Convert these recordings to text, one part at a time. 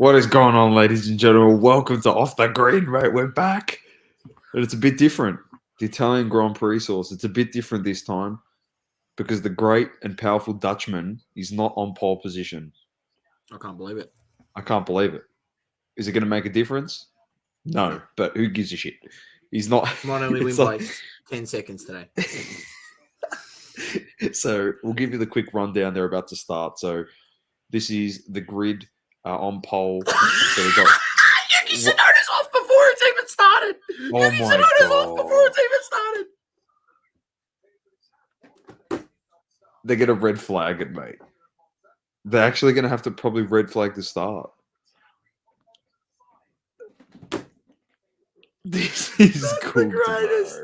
What is going on, ladies and gentlemen? Welcome to Off the Grid, mate. We're back. And it's a bit different. The Italian Grand Prix sauce, it's a bit different this time because the great and powerful Dutchman is not on pole position. I can't believe it. I can't believe it. Is it going to make a difference? No, but who gives a shit? He's not. Might only win by 10 seconds today. So we'll give you the quick rundown. They're about to start. So this is the grid on pole. So we've got. Yuki Tsunoda's off before it's even started. Oh Yuki my Tsunoda's God. off before it's even started. They're going to red flag it, mate. They're actually going to have to probably red flag the start. This is That's cool. the greatest.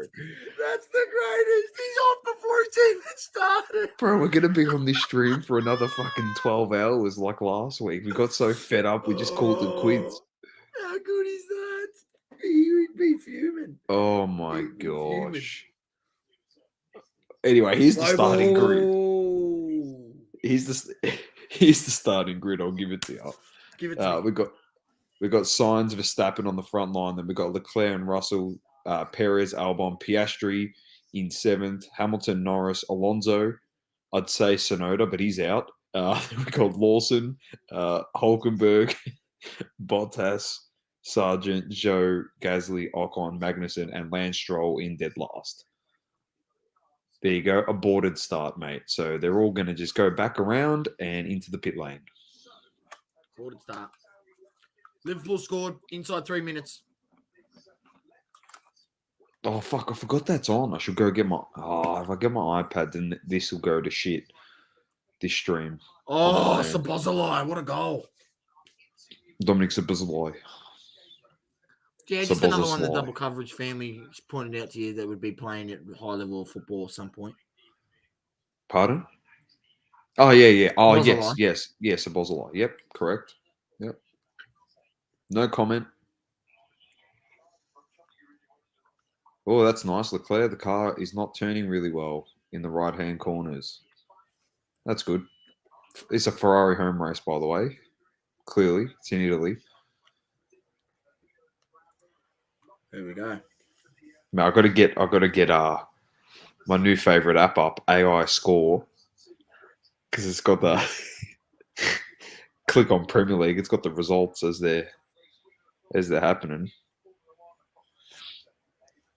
That's the greatest. He's off before it's even started. Bro, we're going to be on this stream for another fucking 12 hours like last week. We got so fed up, we just called it quits. How good is that? He would be fuming. Oh my gosh. Anyway, here's the starting grid. Here's the starting grid. I'll give it to you. Give it to me. We've got Sainz, Verstappen on the front line. Then we've got Leclerc and Russell, Perez, Albon, Piastri in 7th. Hamilton, Norris, Alonso. I'd say Tsunoda, but he's out. We've got Lawson, Hulkenberg, Bottas, Sargent, Zhou, Gasly, Ocon, Magnussen, and Lance Stroll in dead last. There you go. Aborted start, mate. So they're all going to just go back around and into the pit lane. Aborted start. Liverpool scored inside 3 minutes. Oh, fuck. I forgot that's on. I should go get my... Oh, if I get my iPad, then this will go to shit. This stream. Oh, Szoboszlai. What a goal. Dominic Szoboszlai. Yeah, just another one the double coverage family pointed out to you that would be playing at high level of football at some point. Pardon? Oh, yeah. Oh, Szoboszlai. yes. Szoboszlai. Yep, correct. Yep. No comment. Oh, that's nice. Leclerc, the car is not turning really well in the right-hand corners. That's good. It's a Ferrari home race, by the way. Clearly, it's in Italy. There we go. Now, I've got to get my new favorite app up, AI Score, because it's got the click on Premier League. It's got the results as they're happening.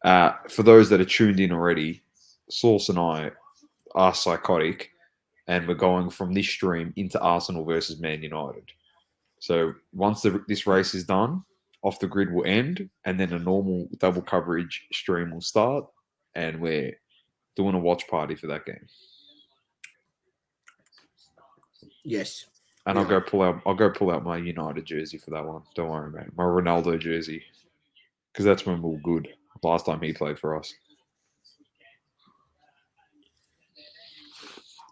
For those that are tuned in already, Source and I are psychotic, and we're going from this stream into Arsenal versus Man United. So once this race is done, Off the Grid will end, and then a normal double coverage stream will start, and we're doing a watch party for that game. Yes. And I'll go pull out my United jersey for that one. Don't worry, mate. My Ronaldo jersey, because that's when we were good. Last time he played for us.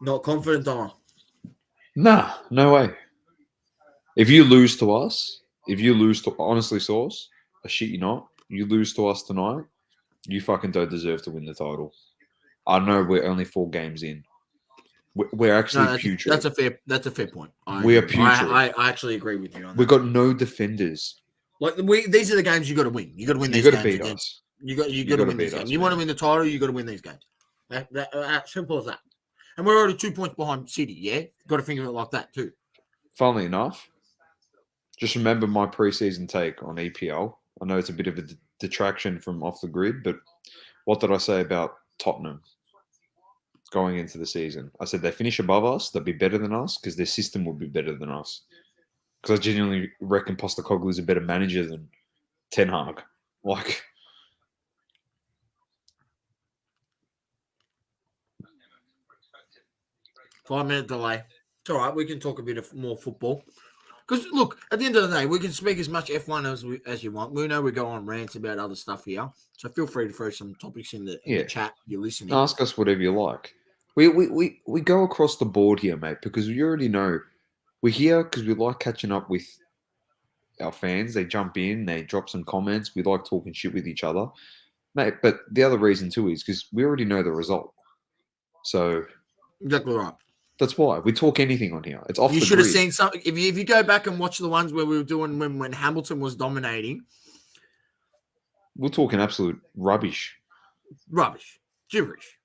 Not confident, Donna. Nah, no way. If you lose to us, honestly, Source, I shit you not, you lose to us tonight, you fucking don't deserve to win the title. I know we're only 4 games in. We're actually putrid. That's a fair point. We are putrid. I actually agree with you on that. We've got no defenders. Like these are the games you got to win. You got to win these games. You got to beat us. You got to win these games. You want to win the title, you got to win these games. That simple as that. And we're already 2 points behind City. Yeah, got to think of it like that too. Funnily enough, just remember my preseason take on EPL. I know it's a bit of a detraction from Off the Grid, but what did I say about Tottenham going into the season? I said they finish above us, they'll be better than us because their system will be better than us. Because I genuinely reckon Postecoglou is a better manager than Ten Hag. Like, 5-minute delay. It's all right. We can talk a bit of more football. Because, look, at the end of the day, we can speak as much F1 as you want. We know we go on rants about other stuff here. So feel free to throw some topics in the chat you're listening. Ask us whatever you like. We go across the board here, mate, because we already know we're here because we like catching up with our fans. They jump in, they drop some comments. We like talking shit with each other. Mate, but the other reason too is because we already know the result. So exactly right. That's why we talk anything on here. It's off You the should have grid. seen some. If you go back and watch the ones where we were doing when Hamilton was dominating, We're talking absolute rubbish. rubbish, gibberish.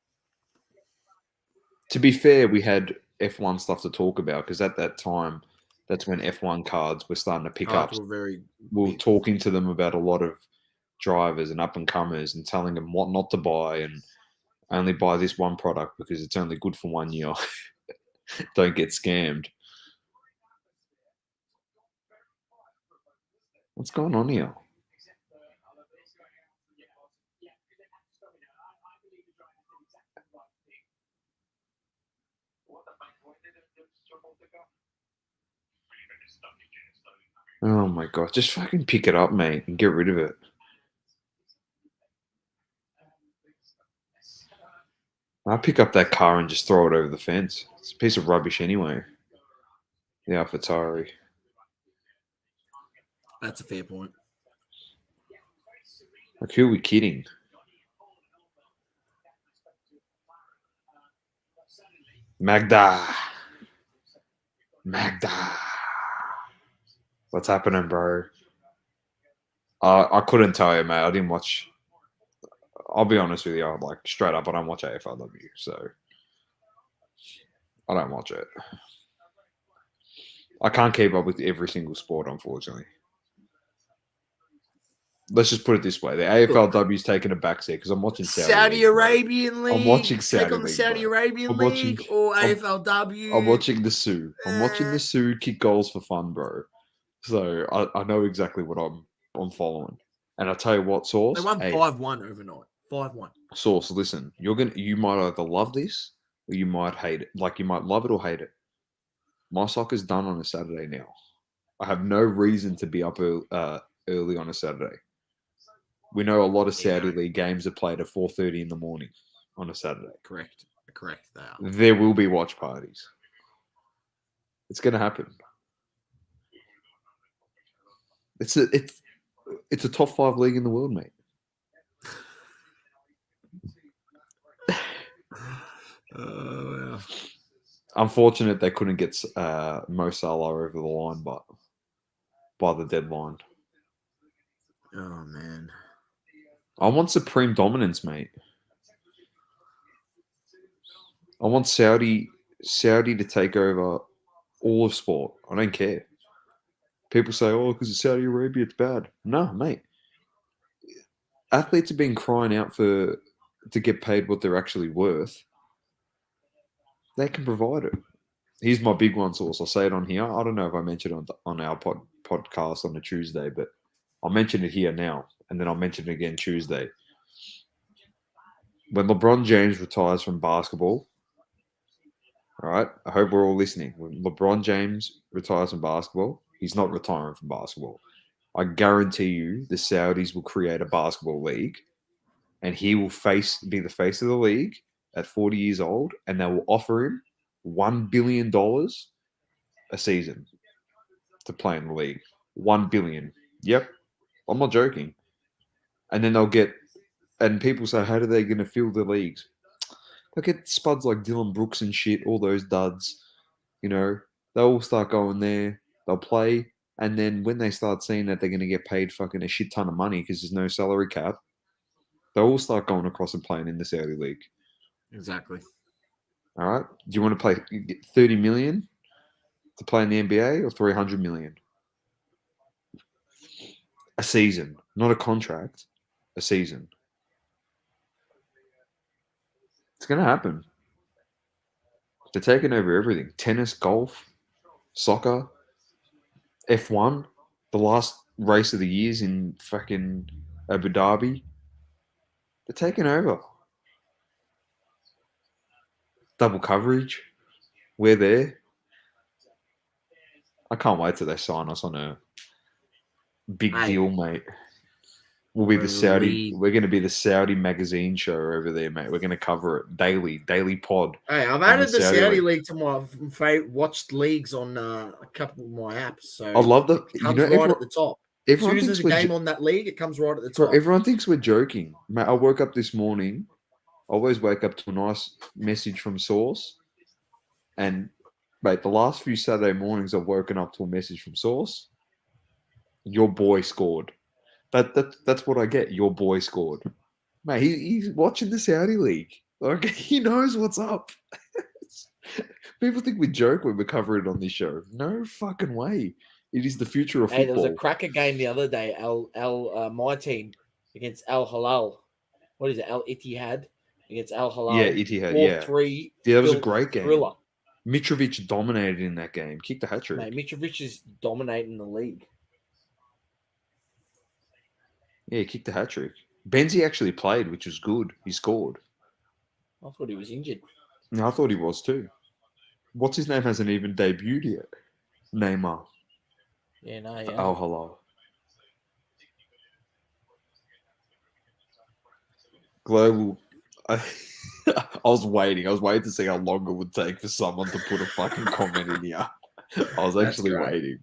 To be fair, we had F1 stuff to talk about because at that time, that's when F1 cards were starting to pick up. Cards were very. We were big. talking to them about a lot of drivers and up and comers and telling them what not to buy and only buy this one product because it's only good for 1 year. Don't get scammed. What's going on here? Oh my god, just fucking pick it up, mate, and get rid of it. I'll pick up that car and just throw it over the fence. It's a piece of rubbish anyway. The AlphaTauri. That's a fair point. Like, who are we kidding? Magda. What's happening, bro? I couldn't tell you, mate. I didn't watch. I'll be honest with you. I'm like straight up, I don't watch AFLW, so I don't watch it. I can't keep up with every single sport, unfortunately. Let's just put it this way: the AFLW's taken a backseat because I'm watching Saudi League, Arabian League. I'm watching Saudi Take on the League, Saudi bro. Arabian I'm watching- League or AFLW. I'm watching the Sioux. I'm watching the Sioux kick goals for fun, bro. So I know exactly what I'm following. And I tell you what, Source. They won hey, 5-1 overnight. 5-1. Source, listen, you might either love this or you might hate it. Like you might love it or hate it. My soccer's done on a Saturday now. I have no reason to be up early on a Saturday. We know a lot of Saudi League games are played at 4:30 in the morning on a Saturday. Correct. They are. There will be watch parties. It's going to happen. It's a top 5 league in the world, mate. Yeah. Unfortunate they couldn't get Mo Salah over the line, but by the deadline. Oh man. I want supreme dominance, mate. I want Saudi to take over all of sport. I don't care. People say, "Oh, because it's Saudi Arabia, it's bad." No, mate. Athletes have been crying out to get paid what they're actually worth. They can provide it. Here's my big one, Source. I'll say it on here. I don't know if I mentioned it on our podcast on a Tuesday, but I'll mention it here now, and then I'll mention it again Tuesday. When LeBron James retires from basketball, all right, I hope we're all listening. When LeBron James retires from basketball, he's not retiring from basketball. I guarantee you the Saudis will create a basketball league, and he will be the face of the league at 40 years old, and they will offer him $1 billion a season to play in the league. $1 billion. Yep. I'm not joking. And then and people say, how are they going to fill the leagues? They'll get spuds like Dylan Brooks and shit, all those duds. You know, they'll all start going there. They'll play. And then when they start seeing that they're going to get paid fucking a shit ton of money because there's no salary cap, they'll all start going across and playing in the Saudi League. Exactly. All right. Do you want to play 30 million to play in the NBA or 300 million? A season, not a contract, a season. It's going to happen. They're taking over everything. Tennis, golf, soccer, F1, the last race of the years in fucking Abu Dhabi. They're taking over. Double coverage. We're there. I can't wait till they sign us on a big deal, mate. We'll be the Saudi. We're going to be the Saudi magazine show over there, mate. We're going to cover it daily pod. Hey, I've added the Saudi League to my favorite watched leagues on a couple of my apps. So I love that. It comes right at the top. As soon as there's a game on that league, it comes right at the top. Bro, everyone thinks we're joking, mate. I woke up this morning. I always wake up to a nice message from Source. And, mate, the last few Saturday mornings I've woken up to a message from Source. Your boy scored. That's what I get. Your boy scored. Mate, he's watching the Saudi League. Like, he knows what's up. People think we joke when we cover it on this show. No fucking way. It is the future of Hey, there was a football. cracker game the other day. My team against Al Hilal. What is it? Al Ittihad against Al Hilal. Yeah, Ittihad, 4-3. Yeah, that was a great game. Thriller. Mitrovic dominated in that game. Kicked a hat trick. Mate, Mitrovic is dominating the league. Yeah, he kicked a hat trick. Benzi actually played, which was good. He scored. I thought he was injured. No, I thought he was too. What's his name hasn't even debuted yet. Neymar. Yeah, no, For yeah. Al Hilal. Global. I was waiting. I was waiting to see how long it would take for someone to put a fucking comment in here. I was actually waiting.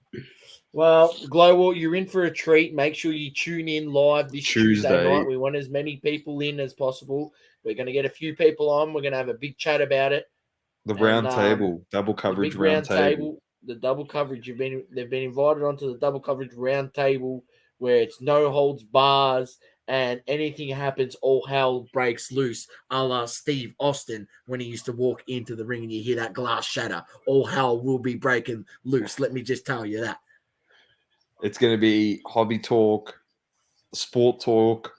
Well, Global, you're in for a treat. Make sure you tune in live this Tuesday night. We want as many people in as possible. We're going to get a few people on. We're going to have a big chat about it. The round table, double coverage the big round table. The double coverage. They've been invited onto the double coverage round table where it's no holds bars and anything happens, all hell breaks loose, a la Steve Austin when he used to walk into the ring and you hear that glass shatter. All hell will be breaking loose. Let me just tell you that. It's going to be hobby talk, sport talk,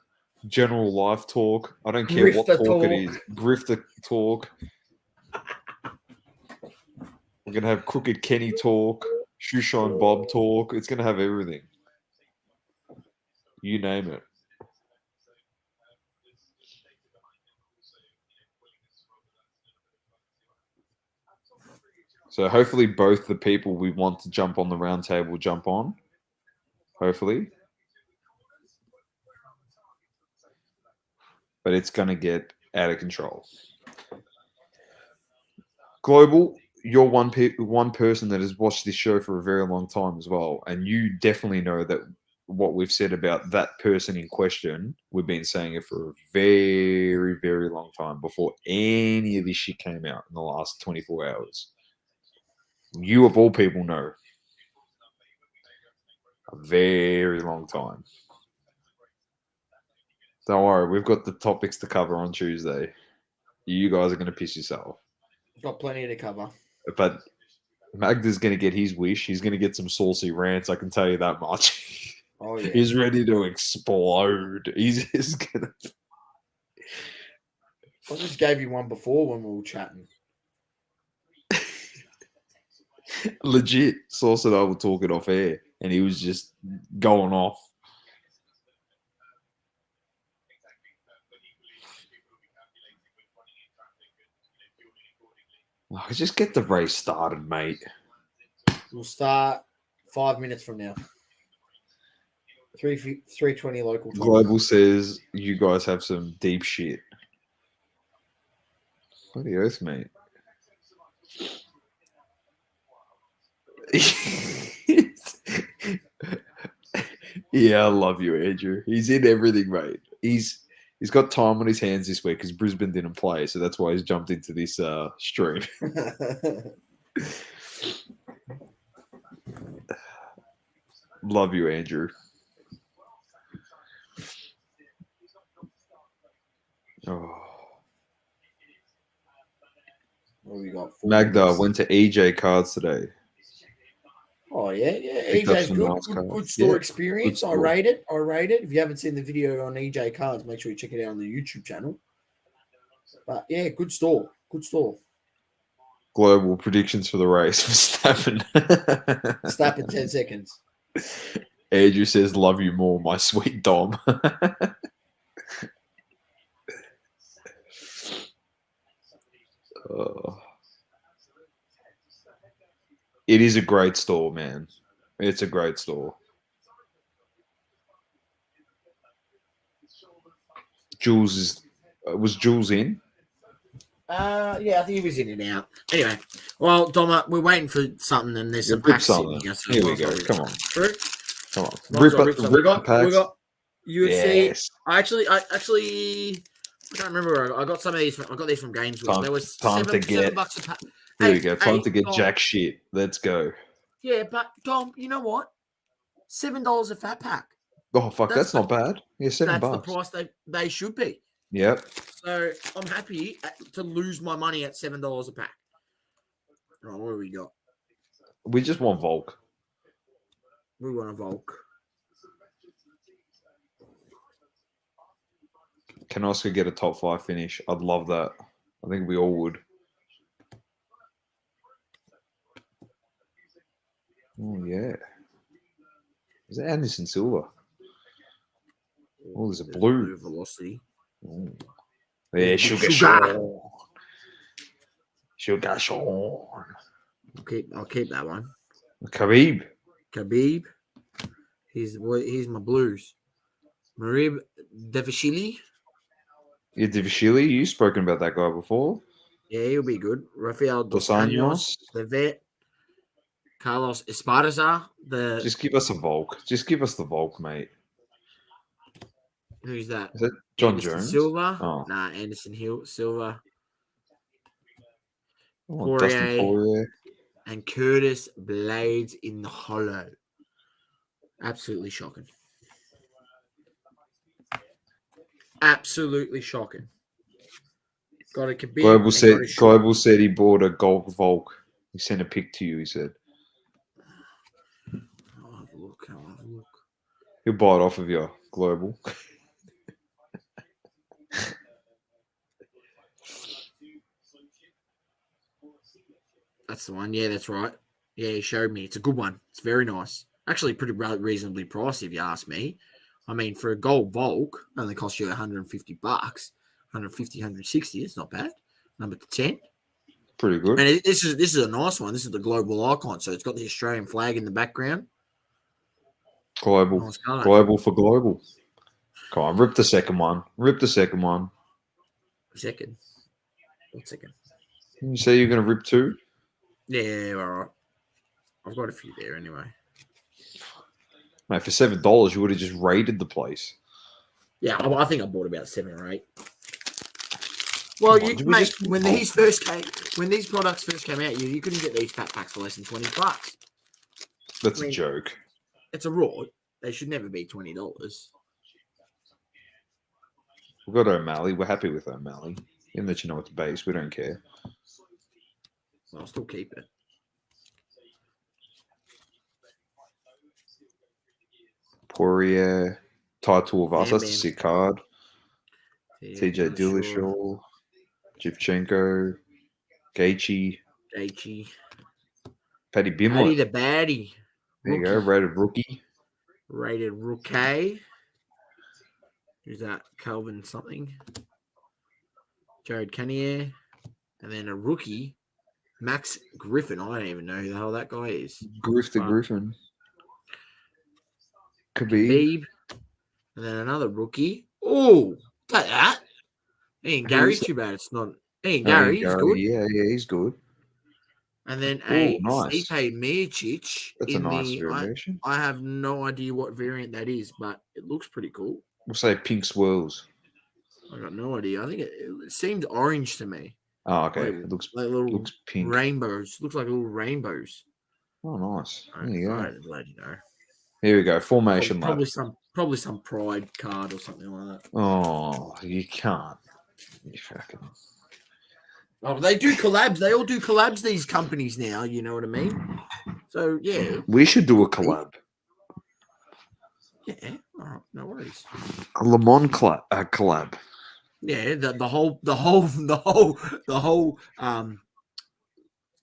general life talk. I don't care what talk it is. Grifter talk. We're going to have Crooked Kenny talk, Shoeshine Bob talk. It's going to have everything. You name it. So hopefully both the people we want to jump on the round table jump on. Hopefully. But it's going to get out of control. Global, you're one person that has watched this show for a very long time as well. And you definitely know that what we've said about that person in question, we've been saying it for a very, very long time before any of this shit came out in the last 24 hours. You, of all people, know. A very long time. Don't worry, we've got the topics to cover on Tuesday. You guys are going to piss yourself. Got plenty to cover. But Magda's going to get his wish. He's going to get some saucy rants, I can tell you that much. Oh, yeah. He's ready to explode. He's just going to... I just gave you one before when we were chatting. Legit, Sauce and I were talking off air, and he was just going off. Oh, just get the race started, mate. We'll start 5 minutes from now. 3:20 local time. Global says you guys have some deep shit. Bloody earth, mate. Yeah, I love you, Andrew. He's in everything, mate. He's got time on his hands this week because Brisbane didn't play, so that's why he's jumped into this stream. Love you, Andrew. Oh. What we got? Magda went to EJ Cards today. Oh, yeah. EJ's good store experience. Good store. I rate it. If you haven't seen the video on EJ Cards, make sure you check it out on the YouTube channel. But, yeah, good store. Global predictions for the race for Verstappen. Stop in 10 seconds. Andrew says, love you more, my sweet Dom. It is a great store, man. It's a great store. Was Jules in? Yeah, I think he was in and out. Anyway, well, Dom, we're waiting for something, and there's some packs sitting here. Here we go. Come on. Come on. We got UFC. Yes. I can't remember. I got some of these. I got these from Gainesville. There was $7 a pack. Here we go. Time Hey, to get Dom. jack shit. Let's go. Yeah, but Dom, you know what? $7 a fat pack. Oh fuck, that's not bad. Yeah, $7. That's the price they should be. Yep. So I'm happy to lose my money at $7 a pack. Right, what do we got? We just want Volk. We want a Volk. Can Oscar get a top 5 finish? I'd love that. I think we all would. Oh yeah. Is that Anderson Silva? Oh, there's a blue. Velocity. Oh. Yeah, Sugar Sean. I'll keep that one. Khabib. He's my blues. Marib Devashili. Yeah, Divishili. You've spoken about that guy before. Yeah, he'll be good. Rafael Dos Anjos. the vet. Carlos Esparza. Just give us a Volk. Just give us the Volk, mate. Who's that? Is that John Anderson Jones? Silva. Oh. Nah, Anderson Silva. Oh, Dustin Poirier. And Curtis Blades in the hollow. Absolutely shocking. Absolutely shocking. Got a Khabib. Global said he bought a gold Volk. He sent a pic to you, he said. I'll have a look. He'll buy it off of you, Global. That's the one. Yeah, that's right. Yeah, he showed me. It's a good one. It's very nice. Actually, pretty reasonably priced, if you ask me. I mean, for a gold Volk, only costs you $150. 150, 160. It's not bad. Number 10. Pretty good. And this is a nice one. This is the global icon. So it's got the Australian flag in the background. Global. Nice global for global. Come on, rip the second one. Second. What second? Didn't you say you're going to rip 2? Yeah, all right. I've got a few there anyway. Mate, for $7, you would have just raided the place. Yeah, I think I bought about 7 or 8. Well, when these products first came out, you couldn't get these fat packs for less than $20. That's a joke. It's a raw. They should never be $20. We've got O'Malley. We're happy with O'Malley. Even that you know it's base, we don't care. Well, I'll still keep it. Poirier, Title of us. That's a sick card. TJ Dillashaw, Shevchenko, Gaethje, Paddy Bimlet. Paddy the baddie. There you go. Rated rookie. Who's that? Calvin something. Jared Cannonier. And then a rookie, Max Griffin. I don't even know who the hell that guy is. Griffin. Khabib. And then another rookie. Oh, take that. He ain't Gary too bad. It's not. He ain't Gary. He's good. Yeah, he's good. And then nice. Stipe Miocic. That's a nice variation. I have no idea what variant that is, but it looks pretty cool. We'll say pink swirls. I got no idea. I think it seems orange to me. Oh, okay. It looks pink. Rainbows. Looks like little rainbows. Oh, nice. There you go. Bloody know. Here we go. Formation lab. Probably some Pride card or something like that. Oh, you can't. You fucking. Oh, they do collabs. They all do collabs. These companies now. You know what I mean? So yeah, we should do a collab. Yeah. All right. No worries. A Le Mans collab. Yeah. The whole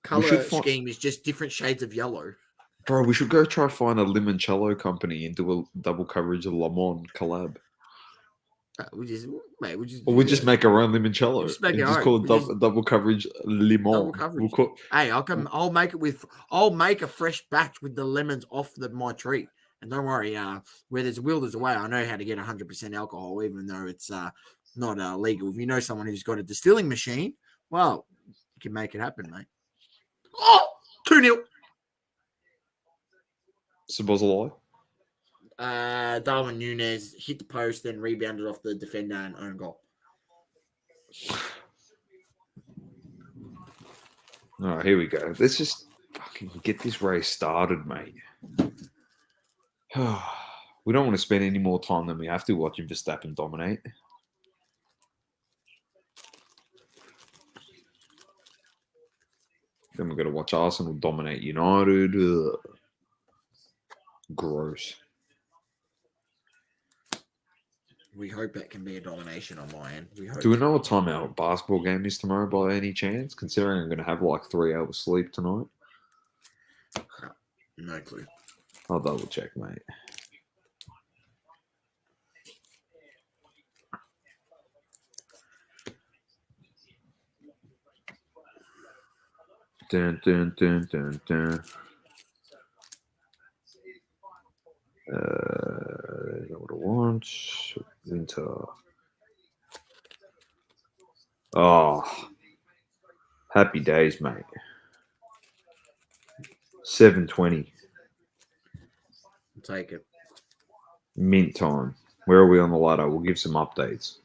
color scheme is just different shades of yellow. Bro, we should go try to find a limoncello company and do a double coverage of Le Mans collab. We just make our own limoncello. Just call it double coverage lemon. I'll make it I'll make a fresh batch with the lemons off my tree. And don't worry, where there's a will, there's a way. I know how to get 100% alcohol, even though it's not legal. If you know someone who's got a distilling machine, well, you can make it happen, mate. Oh, 2-0. Sabozalai. Darwin Núñez hit the post, then rebounded off the defender and own goal. All right, here we go. Let's just fucking get this race started, mate. We don't want to spend any more time than we have to watching Verstappen dominate. Then we've got to watch Arsenal dominate United. Ugh. Gross. We hope that can be a domination on my end. We hope. Do we know what time our basketball game is tomorrow by any chance? Considering I'm going to have like 3 hours sleep tonight. No clue. I'll double check, mate. Dun, dun, dun, dun, dun. Is that what I want? Winter. Oh, happy days, mate. 7:20. Take it. Mint time. Where are we on the ladder? We'll give some updates.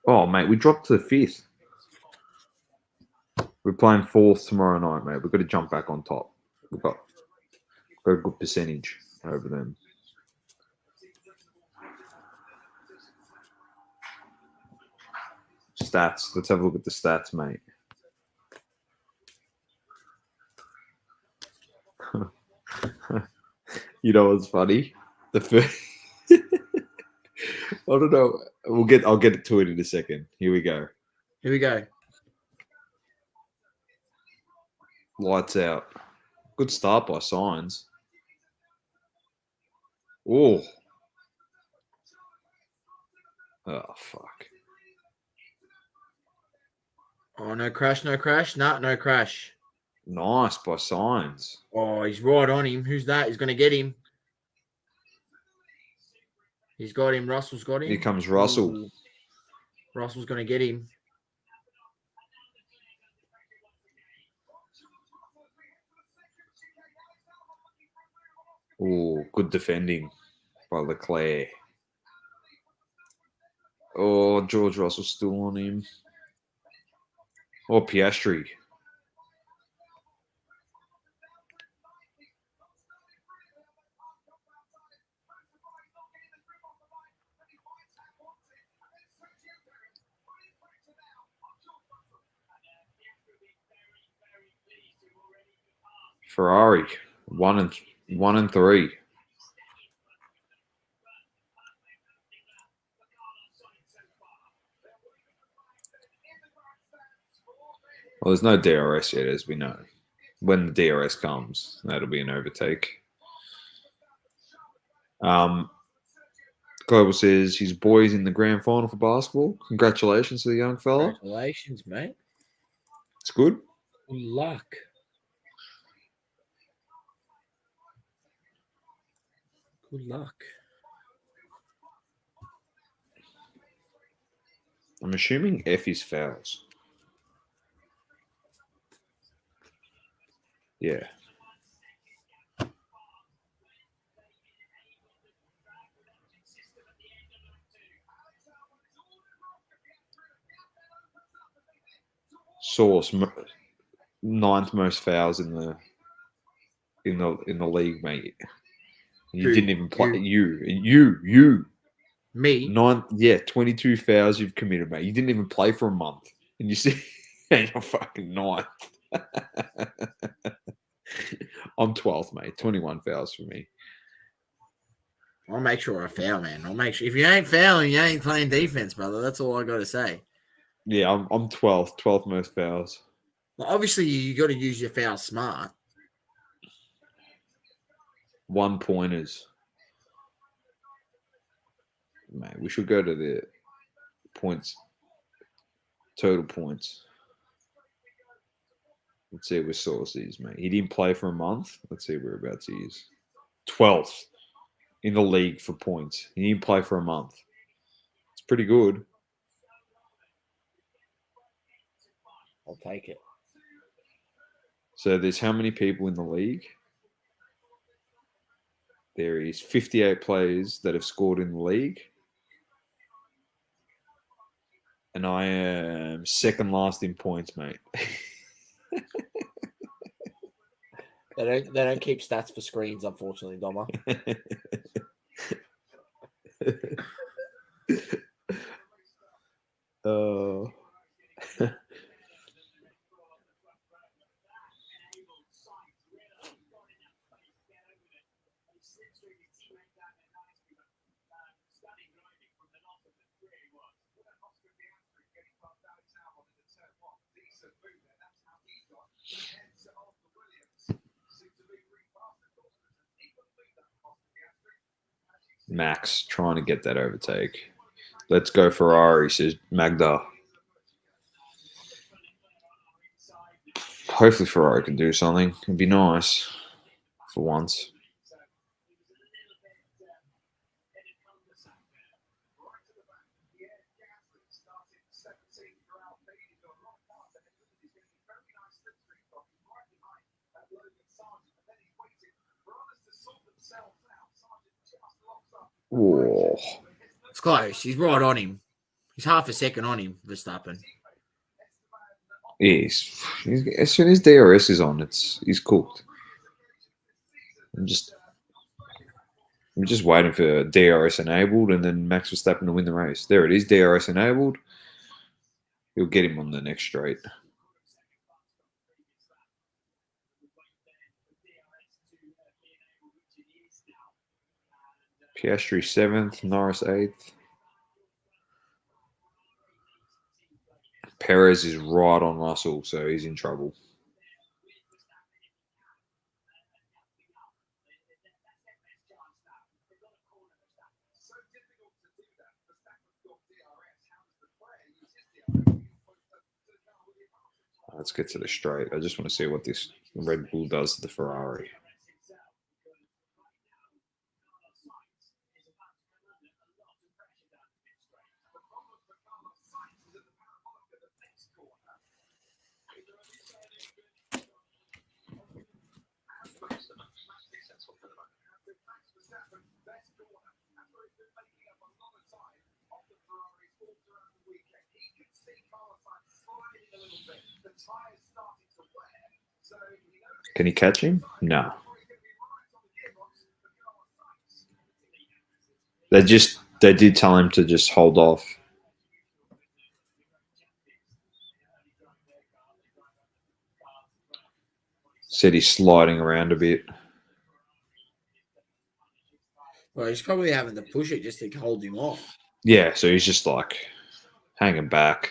Oh, mate, we dropped to the 5th. We're playing 4th tomorrow night, mate. We've got to jump back on top. We've got a good percentage over them. Stats. Let's have a look at the stats, mate. You know what's funny? The first... I don't know. I'll get to it in a second. Here we go. Here we go. Lights out. Good start by Signs. Oh. Oh, fuck. Oh, no crash, no crash. No crash. Nice by Signs. Oh, he's right on him. Who's that? He's going to get him. He's got him. Russell's got him. Here comes Russell. Ooh. Russell's going to get him. Oh, good defending by Leclerc. Oh, George Russell's still on him. Oh, Piastri. Ferrari, 1-3. Well, there's no DRS yet, as we know. When the DRS comes, that'll be an overtake. Global says his boys in the grand final for basketball. Congratulations to the young fella. Congratulations, mate. It's good. Good luck. Good luck. I'm assuming F is fouls. Yeah. Source, 9th most fouls in the league, mate. You didn't even play. You. Me? 22 fouls you've committed, mate. You didn't even play for a month, and you see, and you're fucking 9th. I'm 12th, mate. 21 fouls for me. I'll make sure I foul, man. I'll make sure. If you ain't fouling, you ain't playing defense, brother. That's all I got to say. Yeah, I'm 12th most fouls. Well, obviously, you got to use your foul smart. 1-pointers. Mate, we should go to the points, total points. Let's see where Source is, mate. He didn't play for a month. Let's see whereabouts he is. 12th in the league for points. He didn't play for a month. It's pretty good. I'll take it. So there's how many people in the league? There is 58 players that have scored in the league. and I am second last in points, mate. They don't keep stats for screens, unfortunately, Doma. Oh. Max trying to get that overtake. Let's go Ferrari, says Magda. Hopefully Ferrari can do something. It'd be nice for once. Whoa. It's close. He's right on him. He's half a second on him, Verstappen. He's as soon as DRS is on, he's cooked. I'm just waiting for DRS enabled and then Max Verstappen to win the race. There it is, DRS enabled. He'll get him on the next straight. Piastri 7th, Norris 8th. Perez is right on Russell, so he's in trouble. Let's get to the straight. I just want to see what this Red Bull does to the Ferrari. Can he catch him? No. They did tell him to just hold off. Said he's sliding around a bit. Well, he's probably having to push it just to hold him off. Yeah, so he's just like hanging back.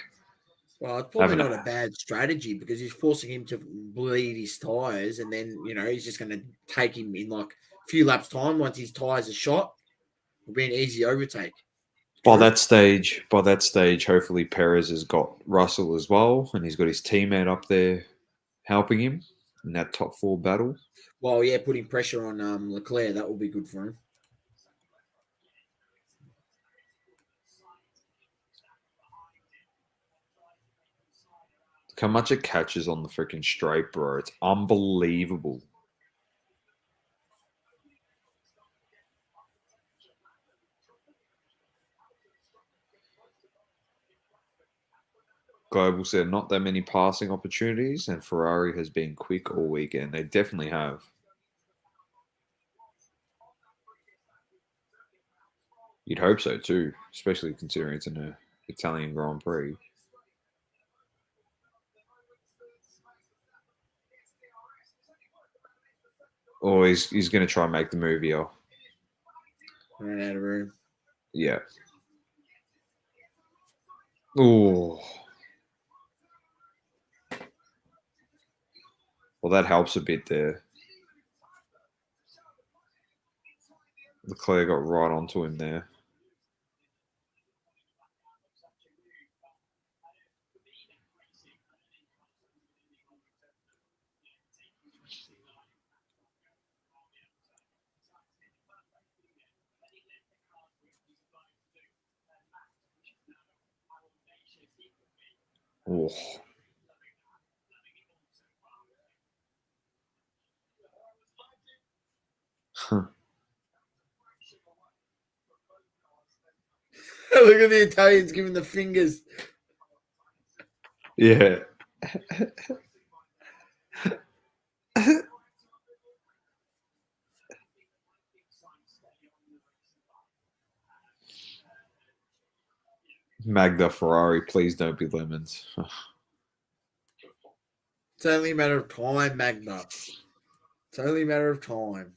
Well, it's probably not a bad strategy because he's forcing him to bleed his tyres, and then he's just going to take him in like a few laps time. Once his tyres are shot, it'll be an easy overtake. By that stage, hopefully Perez has got Russell as well, and he's got his teammate up there helping him in that top 4 battle. Well, yeah, putting pressure on Leclerc, that will be good for him. Look how much it catches on the freaking straight, bro. It's unbelievable. Global said not that many passing opportunities, and Ferrari has been quick all weekend. They definitely have. You'd hope so too, especially considering it's an Italian Grand Prix. Oh, he's going to try and make the move here. Ran out of room. Yeah. Oh. Well, that helps a bit there. Leclerc got right onto him there. Oh. Huh. Look at the Italians giving the fingers. Yeah. Magda Ferrari, please don't be lemons. It's only a matter of time, Magna. It's only a matter of time.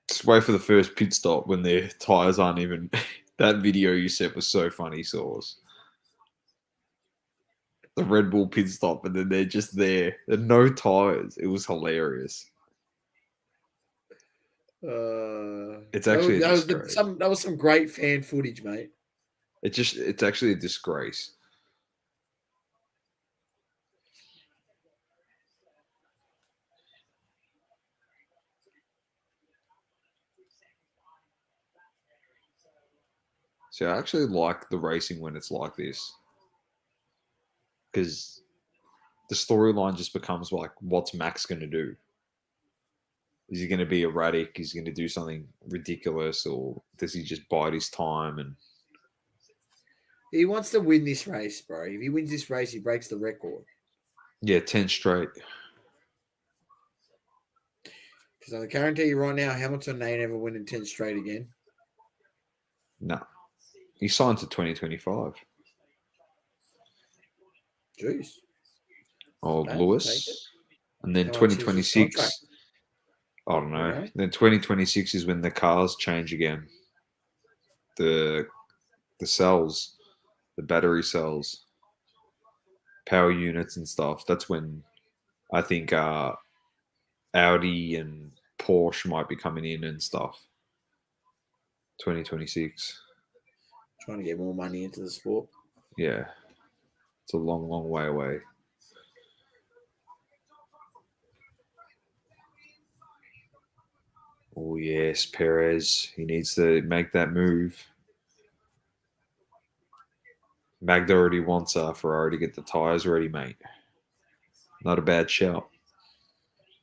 Just wait for the first pit stop when their tires aren't even. That video you sent was so funny, Sauce. The Red Bull pit stop, and then they're just there. There are no tires. It was hilarious. It's actually a disgrace. That was some great fan footage, mate. It's actually a disgrace. See, I actually like the racing when it's like this, because the storyline just becomes like, what's Max going to do? Is he going to be erratic? Is he going to do something ridiculous, or does he just bide his time? And He wants to win this race, bro. If he wins this race, he breaks the record. yeah, 10 straight. Because I guarantee you right now, Hamilton ain't ever winning 10 straight again. No, he signed to 2025. Jeez. Oh, Okay, take it. Lewis, and then How much is his 2026. contract? I don't know. Okay. Then 2026 is when the cars change again. The cells, the battery cells, power units and stuff. That's when I think Audi and Porsche might be coming in and stuff. 2026. Trying to get more money into the sport. Yeah. It's a long, long way away. Oh, yes, Perez. He needs to make that move. Magda already wants Ferrari to get the tyres ready, mate. Not a bad shout.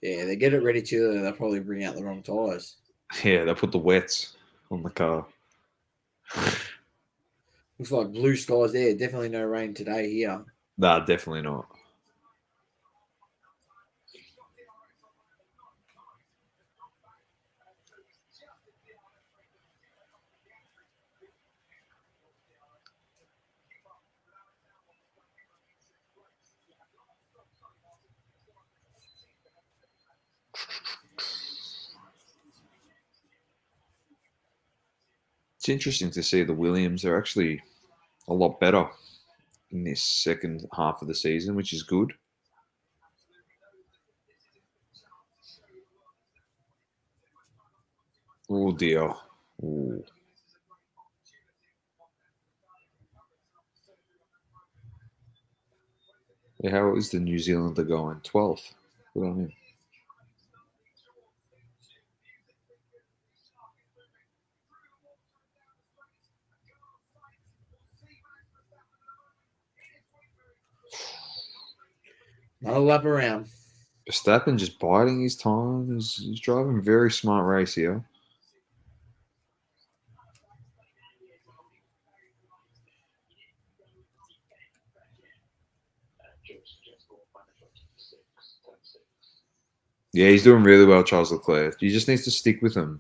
Yeah, they get it ready too. They'll probably bring out the wrong tyres. Yeah, they put the wets on the car. Looks like blue skies there. Definitely no rain today here. Nah, definitely not. It's interesting to see the Williams are actually a lot better in this second half of the season, which is good. Oh dear. Ooh. Yeah, how is the New Zealander going? 12th. Good on him. Another lap around. Verstappen just biding his time. He's driving a very smart race here. Yeah, he's doing really well, Charles Leclerc. He just needs to stick with him.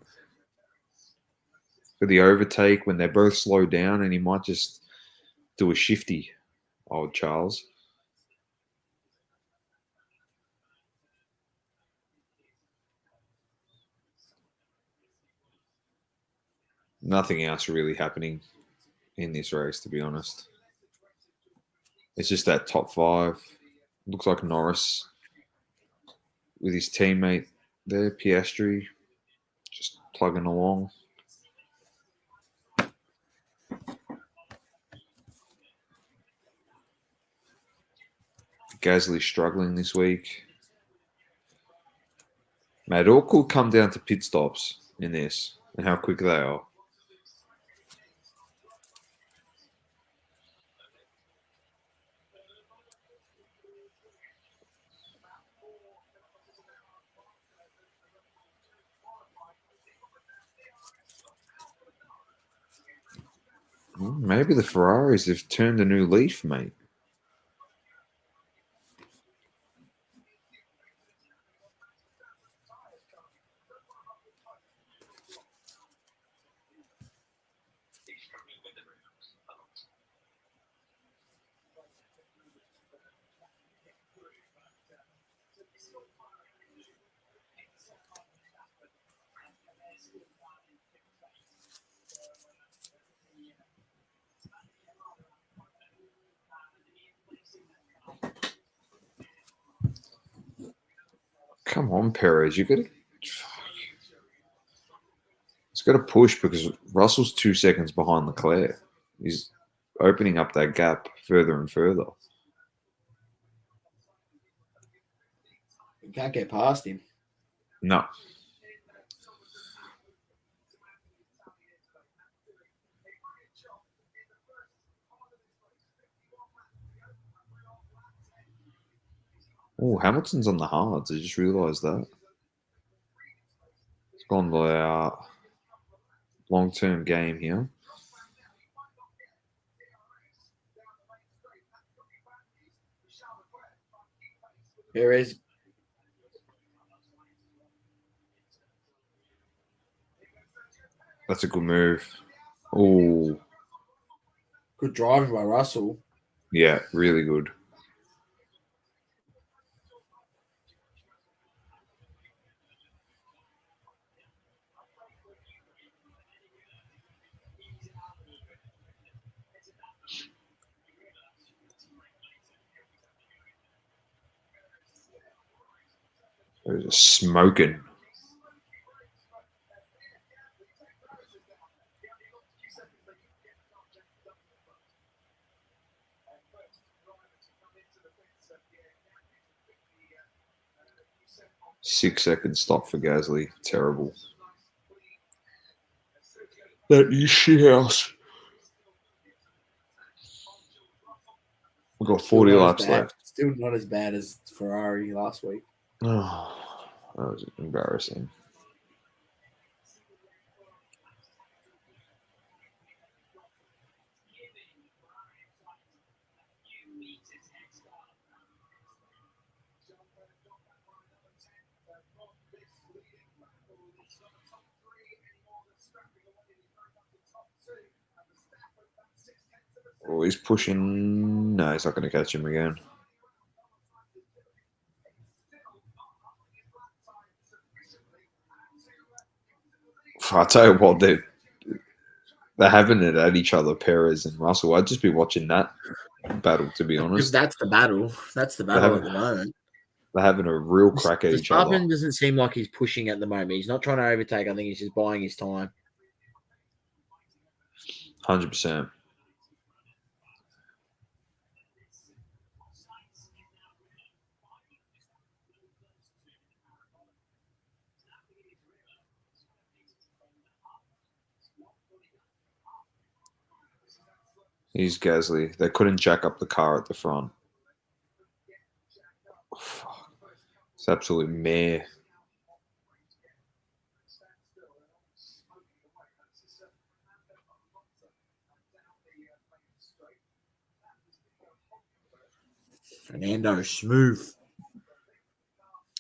For the overtake, when they're both slowed down, and he might just do a shifty, old Charles. Nothing else really happening in this race, to be honest. It's just that top five. Looks like Norris with his teammate there, Piastri, just plugging along. Gasly struggling this week. Mate, it all could come down to pit stops in this and how quick they are. Well, maybe the Ferraris have turned a new leaf, mate. Come on, Perez. You got to. He's got to push because Russell's 2 seconds behind Leclerc. He's opening up that gap further and further. You can't get past him. No. Oh, Hamilton's on the hards. I just realised that. It's gone the long-term game here. Perez. That's a good move. Oh, Good driving by Russell. yeah, really good. They're just smoking. Six-second stop for Gasly. Terrible. That is shit house. We've got 40 laps left. Still not as bad as Ferrari last week. Oh, that was embarrassing. Oh, he's pushing. No, he's not going to catch him again. I'll tell you what, they're having it at each other, Perez and Russell. I'd just be watching that battle, to be honest. That's the battle. That's the battle at the moment. They're having a real crack at each other. Verstappen doesn't seem like he's pushing at the moment. He's not trying to overtake. I think he's just buying his time. 100%. He's Gasly. They couldn't jack up the car at the front. It's absolute mare. Fernando, smooth.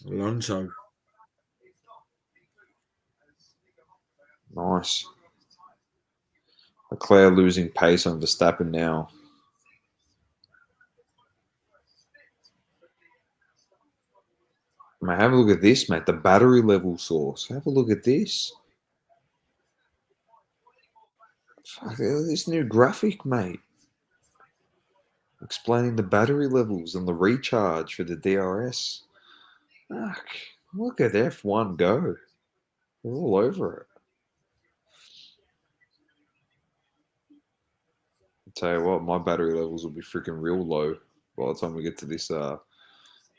Alonso. Nice. Leclerc losing pace on Verstappen now. Mate, have a look at this, mate. The battery level source. Have a look at this. Fuck, this new graphic, mate. Explaining the battery levels and the recharge for the DRS. Fuck, look at F1 go. They're all over it. I'll tell you what, my battery levels will be freaking real low by the time we get to this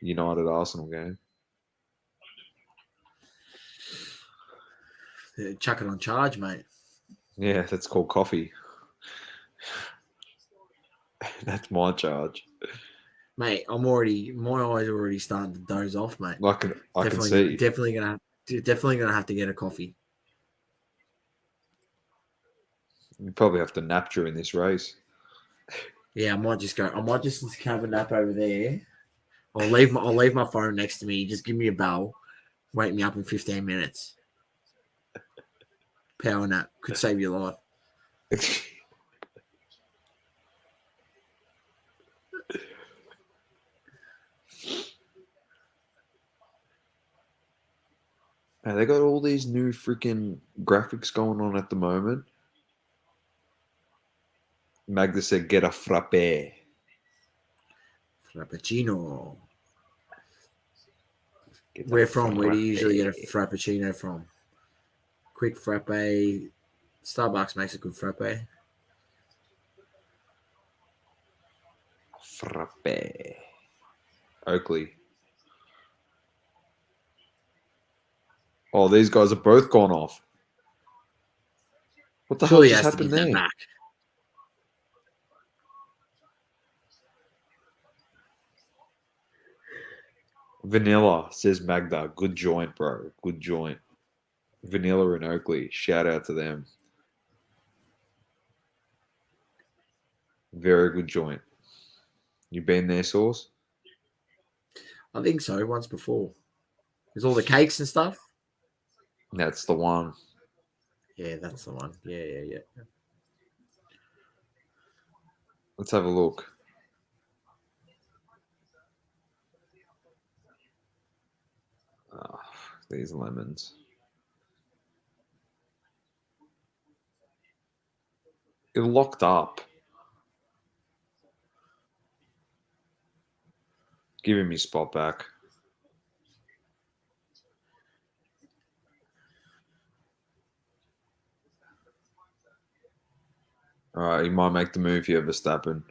United Arsenal game. Yeah, chuck it on charge, mate. Yeah, that's called coffee. That's my charge. Mate, my eyes are already starting to doze off, mate. I can see. Definitely gonna have to get a coffee. You probably have to nap during this race. Yeah, I might just have a nap over there. I'll leave my phone next to me. Just give me a bell. Wake me up in 15 minutes. Power nap could save your life. Hey, they got all these new freaking graphics going on at the moment. Magda said, "Get a frappe." Frappuccino. Get a Where from? Where do you frappe. usually get a frappuccino from? Quick frappe. Starbucks makes a good frappe. Frappe. Oakley. Oh, these guys have both gone off. What the hell Surely he just has to happened give that there? back. Vanilla, says Magda. Good joint, bro. Good joint. Vanilla and Oakley. Shout out to them. Very good joint. You been there, Sauce? I think so. Once before. There's all the cakes and stuff. That's the one. Yeah, that's the one. Yeah. Let's have a look. Oh, these lemons. It locked up. Give him his spot back. All right, he might make the move here, Verstappen.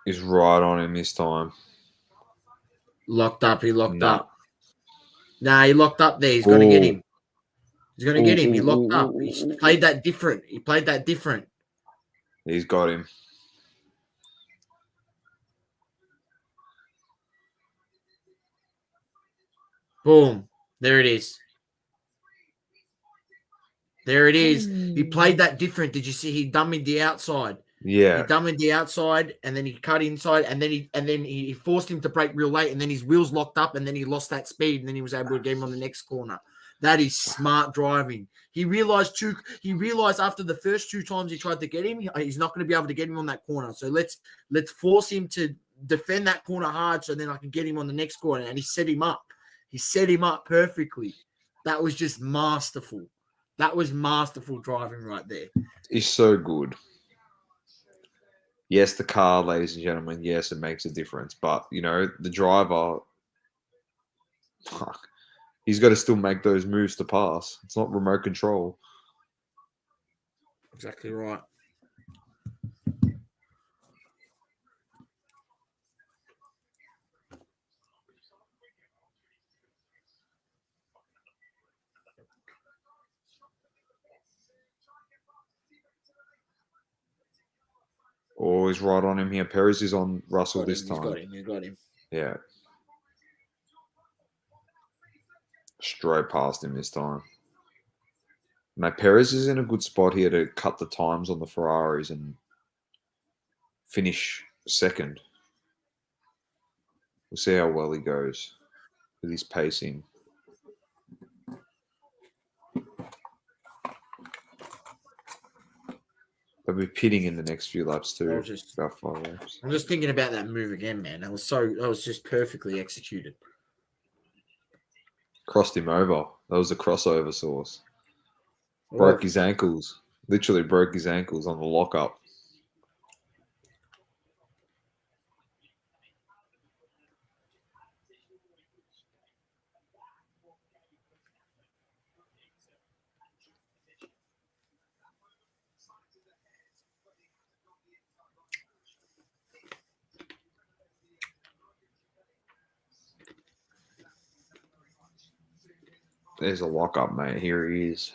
He's right on him this time. Locked up. He locked Nah. up. Nah, he locked up there. He's going to get him. He's going to get him. He locked up. He played that different. He played that different. He's got him. Boom. There it is. There it is. He played that different. Did you see? He dummied the outside. Yeah. He dummied the outside, and then he cut inside, and then he forced him to break real late, and then his wheels locked up, and then he lost that speed, and then he was able to get him on the next corner. That is smart driving. He realized after the first 2 times he tried to get him, he's not going to be able to get him on that corner. So let's force him to defend that corner hard, so then I can get him on the next corner. And he set him up. He set him up perfectly. That was just masterful. That was masterful driving right there. He's so good. Yes, the car, ladies and gentlemen, yes, it makes a difference. But, the driver, he's got to still make those moves to pass. It's not remote control. Exactly right. Oh, he's right on him here. Perez is on Russell this time. He's got him. Yeah. Straight past him this time. Now, Perez is in a good spot here to cut the times on the Ferraris and finish second. We'll see how well he goes with his pacing. They'll be pitting in the next few laps too. About 5 laps. I'm just thinking about that move again, man. That was just perfectly executed. Crossed him over. That was a crossover Sauce. Broke his ankles. Literally broke his ankles on the lockup. There's a lockup, mate. Here he is.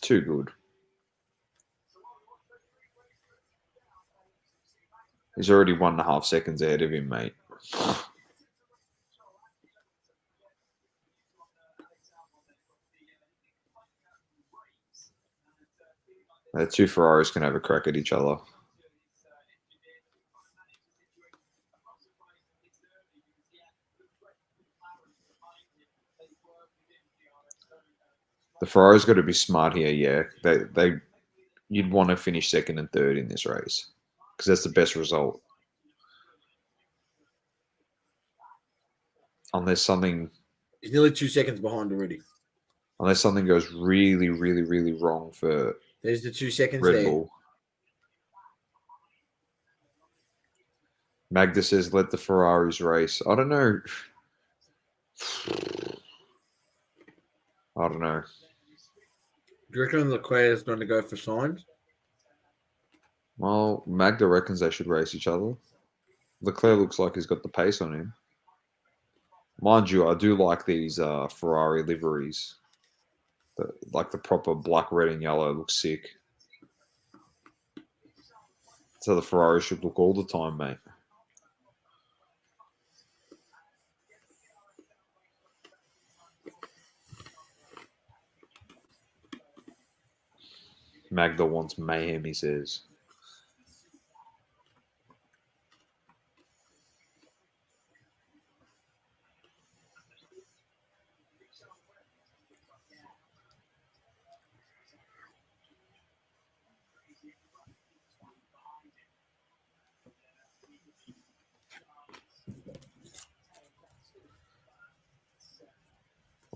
Too good. He's already 1.5 seconds ahead of him, mate. The 2 Ferraris can have a crack at each other. The Ferrari's got to be smart here. Yeah, you'd want to finish second and third in this race because that's the best result. Unless something He's nearly 2 seconds behind already. Unless something goes really, really, really wrong for There's the 2 seconds Red there. Bull. Magda says, let the Ferraris race. I don't know. I don't know. Do you reckon Leclerc is going to go for signs? Well, Magda reckons they should race each other. Leclerc looks like he's got the pace on him. Mind you, I do like these Ferrari liveries. Like the proper black, red, and yellow looks sick. So the Ferrari should look all the time, mate. Magda wants mayhem, he says.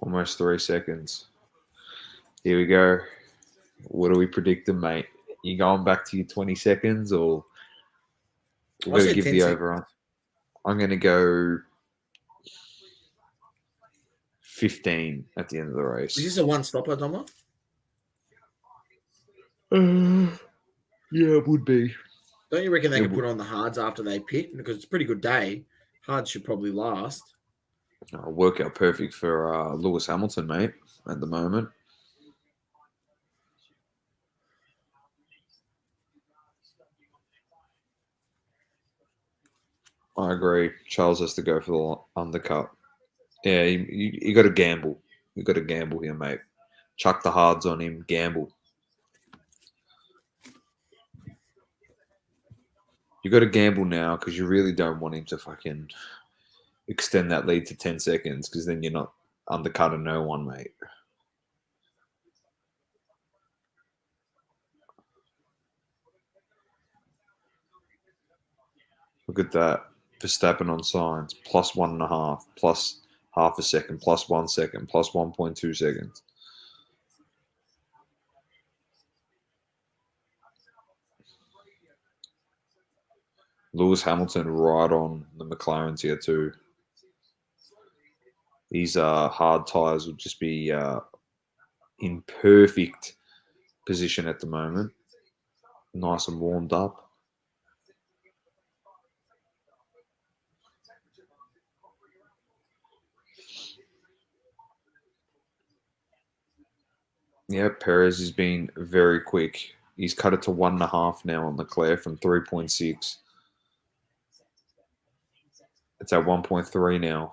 Almost 3 seconds. Here we go. What are we predicting, mate? You going back to your 20 seconds or we've got to give the over? I'm going to go 15 at the end of the race. Is this a one-stopper, Doma? Yeah, it would be. Don't you reckon they can put on the hards after they pit? Because it's a pretty good day. Hards should probably last. Work out perfect for Lewis Hamilton, mate, at the moment. I agree. Charles has to go for the undercut. Yeah, you got to gamble. You got to gamble here, mate. Chuck the hards on him. Gamble. You got to gamble now because you really don't want him to fucking extend that lead to 10 seconds because then you're not undercutting no one, mate. Look at that. Verstappen on signs. Plus 1.5. Plus half a second. Plus 1 second. Plus 1.2 seconds. Lewis Hamilton right on the McLarens here too. These hard tyres will just be in perfect position at the moment. Nice and warmed up. Yeah, Perez has been very quick. He's cut it to 1.5 now on Leclerc from 3.6. It's at 1.3 now.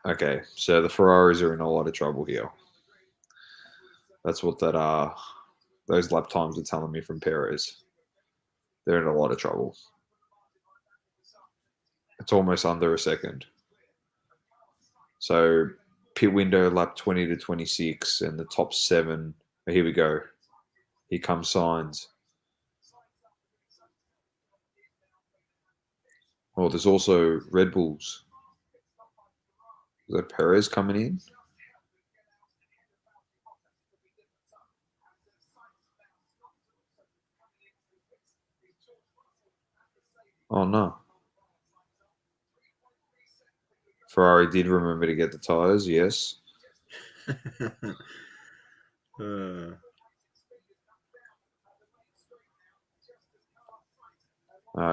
Okay, so the Ferraris are in a lot of trouble here. That's what those lap times are telling me from Perez. They're in a lot of trouble. It's almost under a second. So pit window lap 20 to 26 and the top 7. Here we go. Here comes signs. Oh, there's also Red Bulls. Is that Perez coming in? Oh, no. Ferrari did remember to get the tyres, yes. Here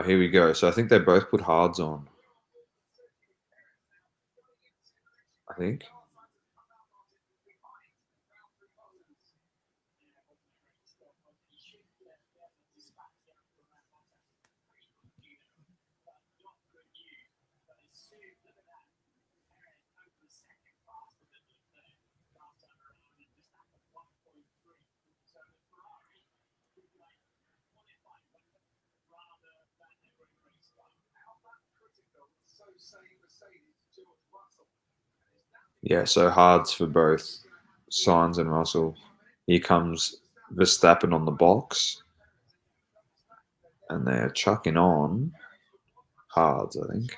we go. So I think they both put hards on. I think. Yeah, so hards for both Sainz and Russell. Here comes Verstappen on the box, and they're chucking on hards, I think.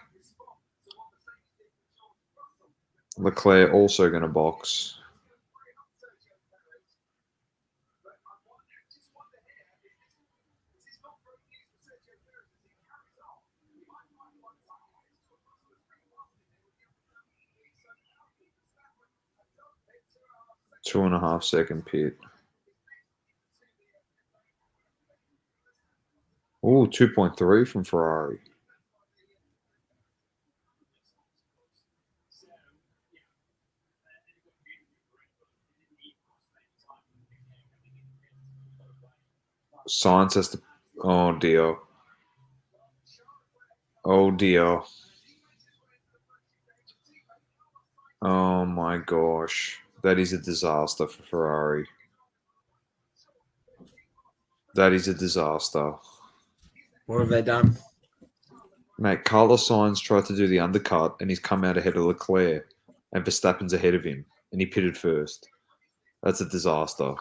Leclerc also going to box. Two and a half second pit. Oh, 2.3 from Ferrari. Science has to. Oh dear. Oh dear. Oh my gosh. That is a disaster for Ferrari. That is a disaster. What have they done? Mate, Carlos Sainz tried to do the undercut and he's come out ahead of Leclerc, and Verstappen's ahead of him, and he pitted first. That's a disaster.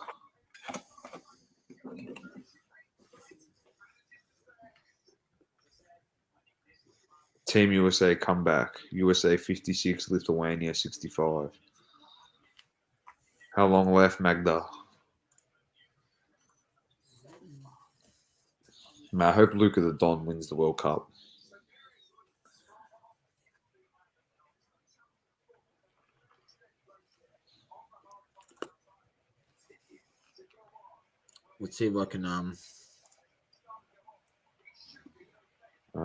Team USA comeback. USA 56, Lithuania 65. How long left, Magda? Man, I hope Luca the Don wins the World Cup. Let's see if I can.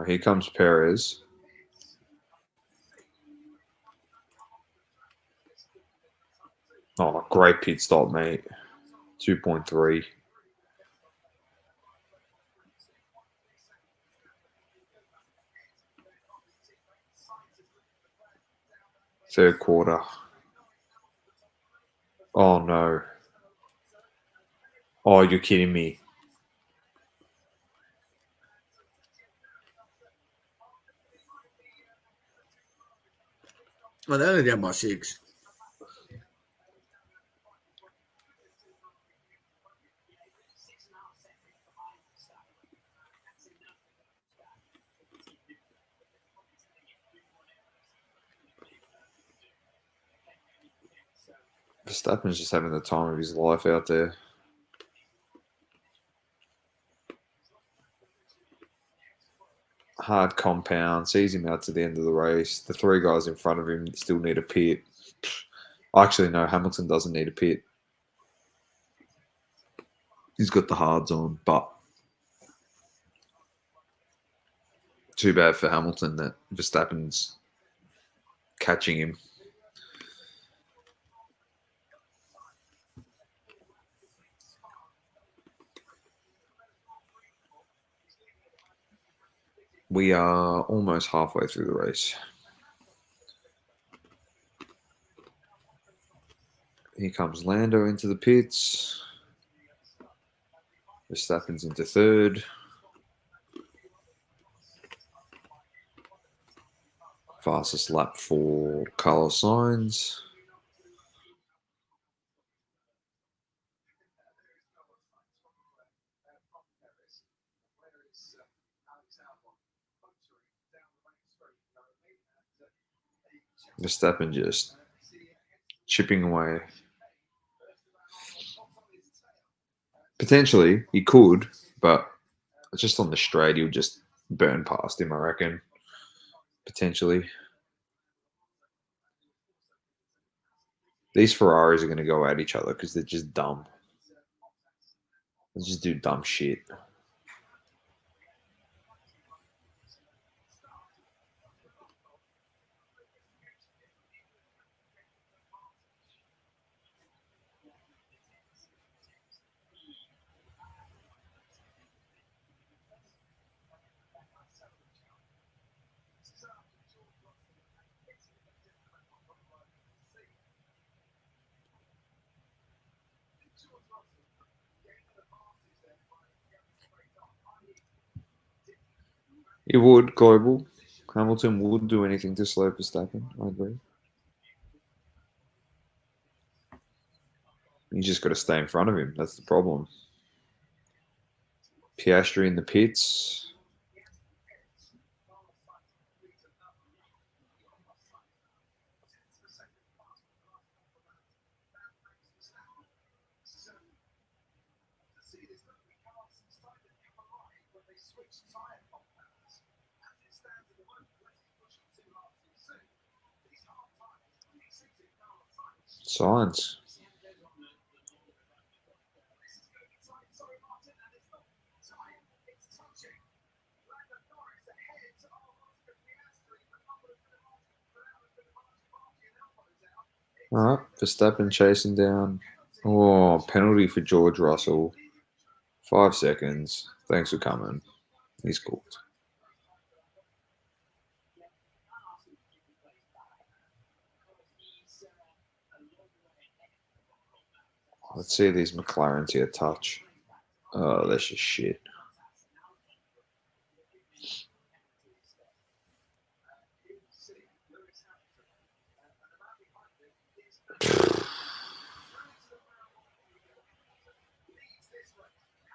Here comes Perez. Oh, great pit stop, mate. 2.3. Third quarter. Oh, no. Oh, you're kidding me. Oh, they're only down by 6. Verstappen's just having the time of his life out there. Hard compound, sees him out to the end of the race. The three guys in front of him still need a pit. Actually, no, Hamilton doesn't need a pit. He's got the hards on, but too bad for Hamilton that Verstappen's catching him. We are almost halfway through the race. Here comes Lando into the pits. Verstappen's into third. Fastest lap for Carlos Sainz. Verstappen just chipping away. Potentially, he could, but just on the straight, he'll just burn past him, I reckon. Potentially. These Ferraris are going to go at each other because they're just dumb. They just do dumb shit. It would, global. Hamilton would do anything to slow Verstappen, I agree. You just got to stay in front of him. That's the problem. Piastri in the pits. Science. All right, Verstappen chasing down. Oh, penalty for George Russell. 5 seconds. Thanks for coming. He's cooked. Let's see these McLarens here touch. Oh, that's just shit.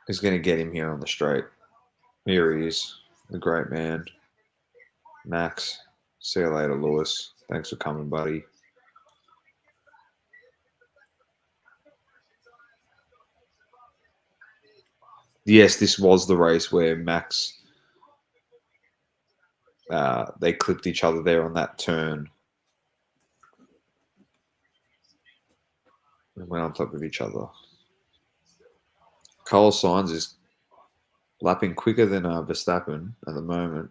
He's going to get him here on the straight. Here he is, the great man. Max. See you later, Lewis. Thanks for coming, buddy. Yes, this was the race where Max, they clipped each other there on that turn. And went on top of each other. Carlos Sainz is lapping quicker than Verstappen at the moment.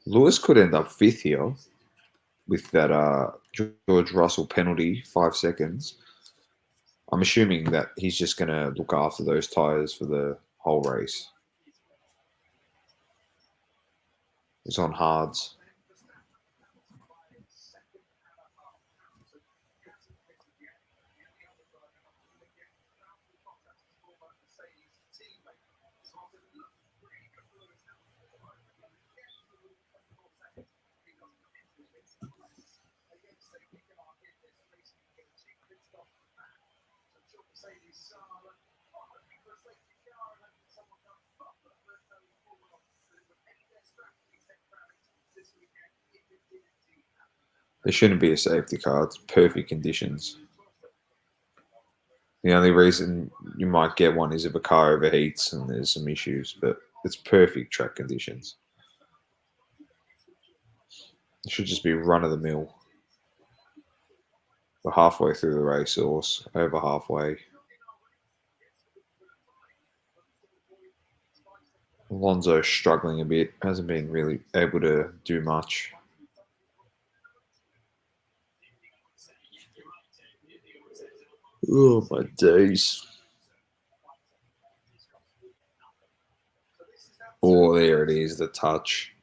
Lewis could end up fifth here with that George Russell penalty, 5 seconds. I'm assuming that he's just going to look after those tyres for the whole race. He's on hards. There shouldn't be a safety car. It's perfect conditions. The only reason you might get one is if a car overheats and there's some issues, but it's perfect track conditions. It should just be run of the mill. We're halfway through the race, or over halfway. Alonso's struggling a bit, hasn't been really able to do much. Oh, my days. Oh, there it is, the touch.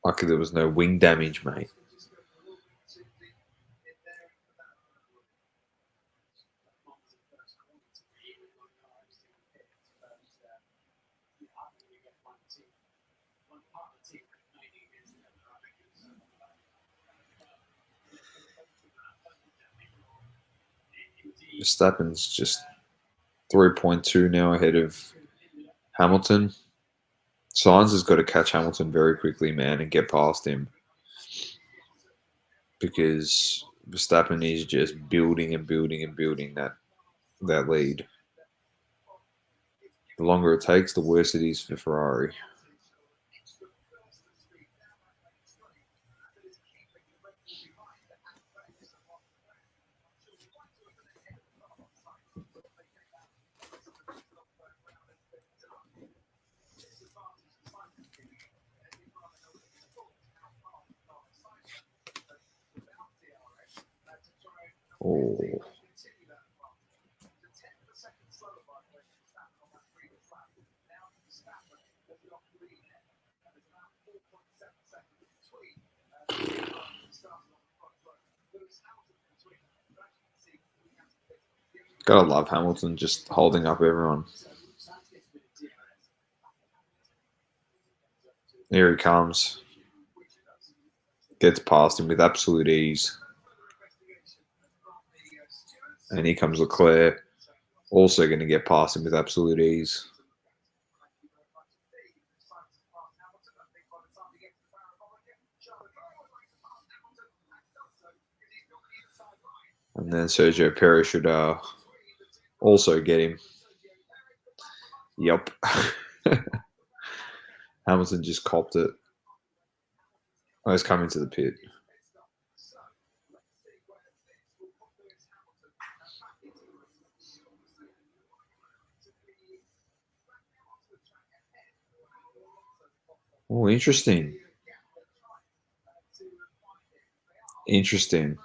Lucky there was no wing damage, mate. Verstappen's just 3.2 now ahead of Hamilton. Sainz has got to catch Hamilton very quickly, man, and get past him. Because Verstappen is just building and building and building that lead. The longer it takes, the worse it is for Ferrari. Oh. Gotta love Hamilton just holding up everyone. Here he comes. Gets past him with absolute ease. And here comes Leclerc. Also going to get past him with absolute ease. And then Sergio Perez should also get him. Yup. Hamilton just copped it. Oh, he's coming to the pit. Oh, interesting. Interesting.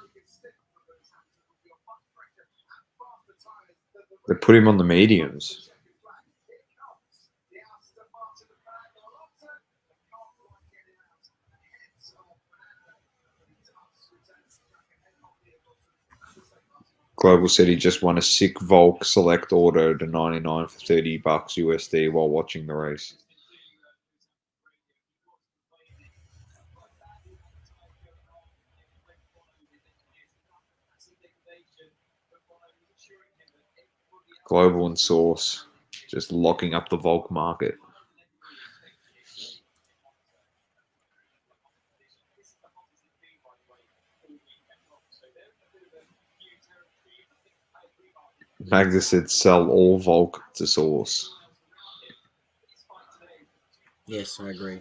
They put him on the mediums. Global said he just won a sick Volk Select Auto to 99 for $30 USD while watching the race. Global and Source just locking up the Volk market. Magda said sell all Volk to Source. Yes, I agree.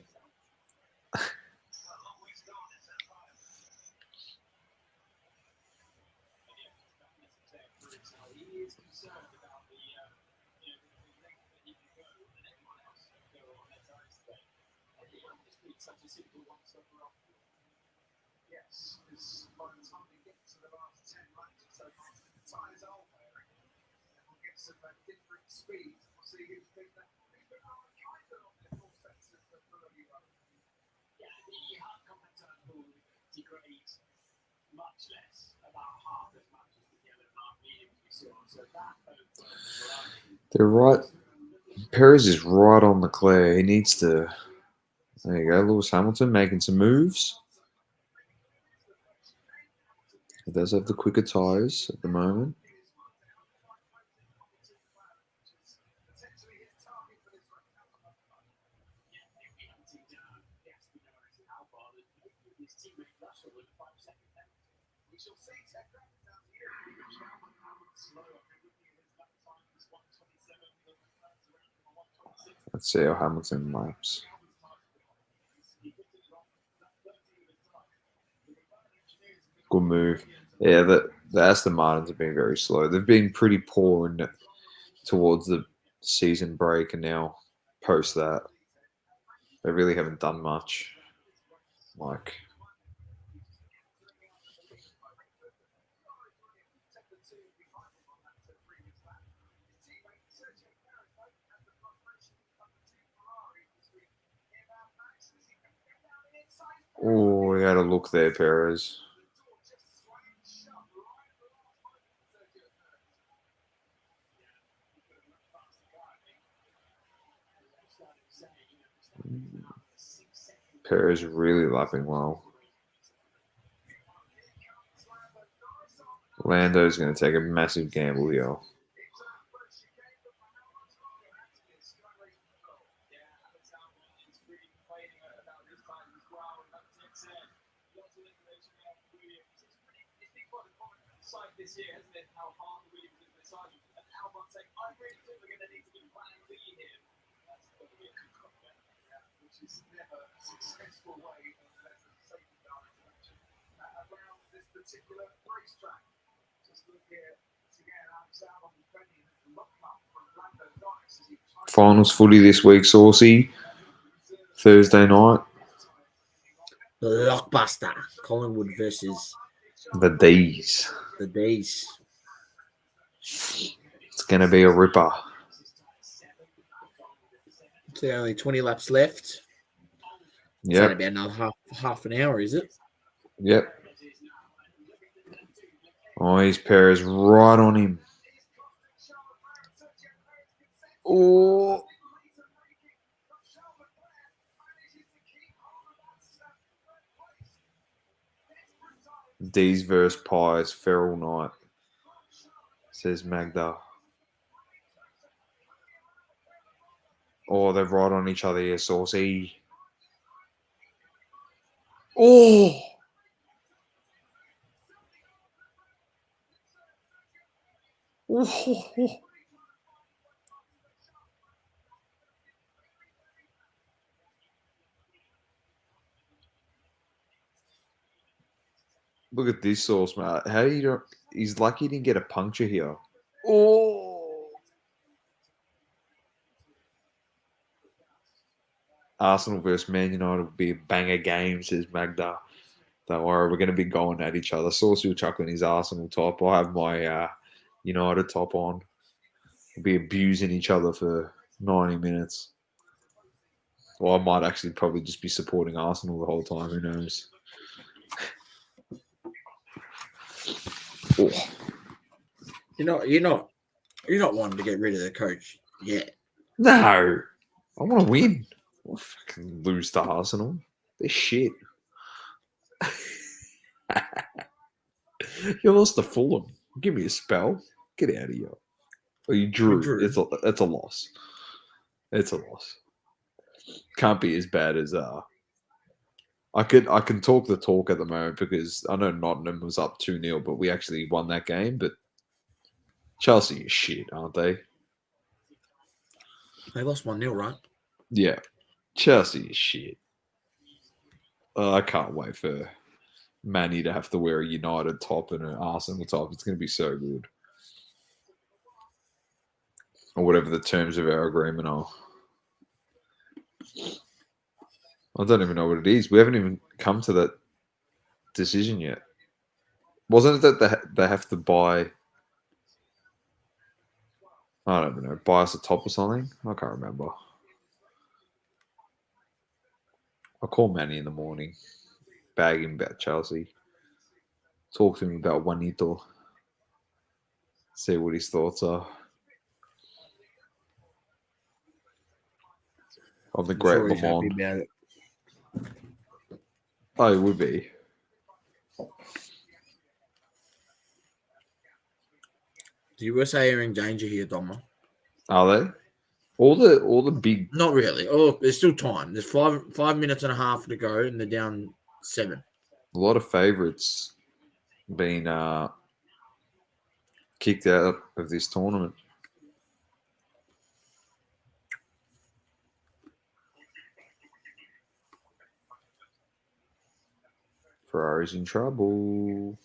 They're right. Perez is right on Leclerc. He needs to. There you go, Lewis Hamilton making some moves. He does have the quicker tyres at the moment. Let's see how Hamilton laps. Good move. Yeah, the Aston Martins have been very slow. They've been pretty poor towards the season break, and now post that, they really haven't done much. Like, oh, we had a look there, Perez. Perez really lapping well. Lando's going to take a massive gamble here. Finals footy this week, Saucy. Thursday night. Blockbuster. Collingwood versus The D's. the D's. It's going to be a ripper. So only 20 laps left. It's Yep. only about another half an hour, is it? Yep. Oh, he's Perez right on him. Oh. D's versus Pies, Feral Night, says Magda. Oh, they're right on each other here, Saucy. Oh! Oh! Look at this sauce, man. How you don't? He's lucky he didn't get a puncture here. Oh! Arsenal versus Man United will be a banger game, says Magda. Don't worry, we're going to be going at each other. Saucy will chuck in his Arsenal top. I'll have my United top on. We'll be abusing each other for 90 minutes. Well, I might actually probably just be supporting Arsenal the whole time. Who knows? Oh. You're not wanting to get rid of the coach yet. No, I want to win. I'll fucking lose to Arsenal. They're shit. You lost to Fulham. Give me a spell. Get out of here. Oh, you drew. It's a loss. It's a loss. Can't be as bad as I can talk the talk at the moment because I know Nottingham was up 2-0, but we actually won that game. But Chelsea is shit, aren't they? They lost 1-0, right? Yeah. Chelsea is shit. I can't wait for Manny to have to wear a United top and an Arsenal top. It's going to be so good. Or whatever the terms of our agreement are. I don't even know what it is. We haven't even come to that decision yet. Wasn't it that they have to buy... I don't know. Buy us a top or something? I can't remember. I'll call Manny in the morning. Bag him about Chelsea. Talk to him about Juanito. See what his thoughts are. On the great Le Mans. About it. Oh, it would be. The USA are in danger here, Doma. Are they? All the big... Not really. Oh, there's still time. There's 5 minutes and a half to go, and they're down 7. A lot of favourites being kicked out of this tournament. Ferrari's in trouble.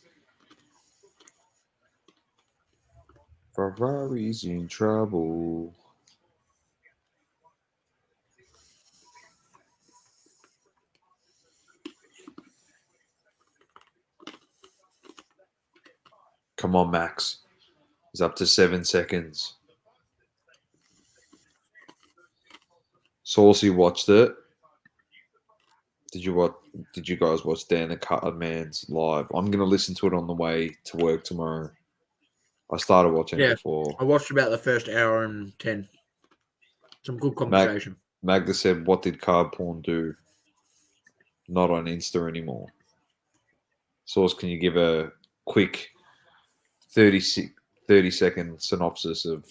Ferrari's in trouble. Come on, Max. He's up to 7 seconds. Saucy watched it. Did you guys watch Dan the Cutter Man's live? I'm gonna listen to it on the way to work tomorrow. I started watching it before. I watched about the first hour and 10. Some good conversation. Magda said, "What did card porn do? Not on Insta anymore." Source, can you give a quick 30-second synopsis of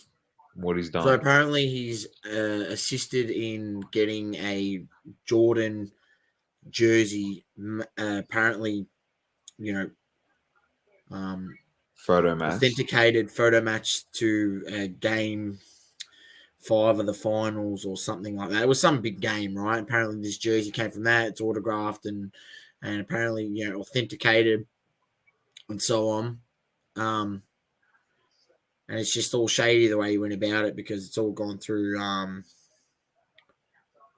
what he's done? So apparently he's assisted in getting a Jordan jersey. Apparently, Photo match. Authenticated photo match to game 5 of the finals or something like that. It was some big game, right? Apparently this jersey came from that. It's autographed and apparently, authenticated and so on. And it's just all shady the way he went about it because it's all gone through,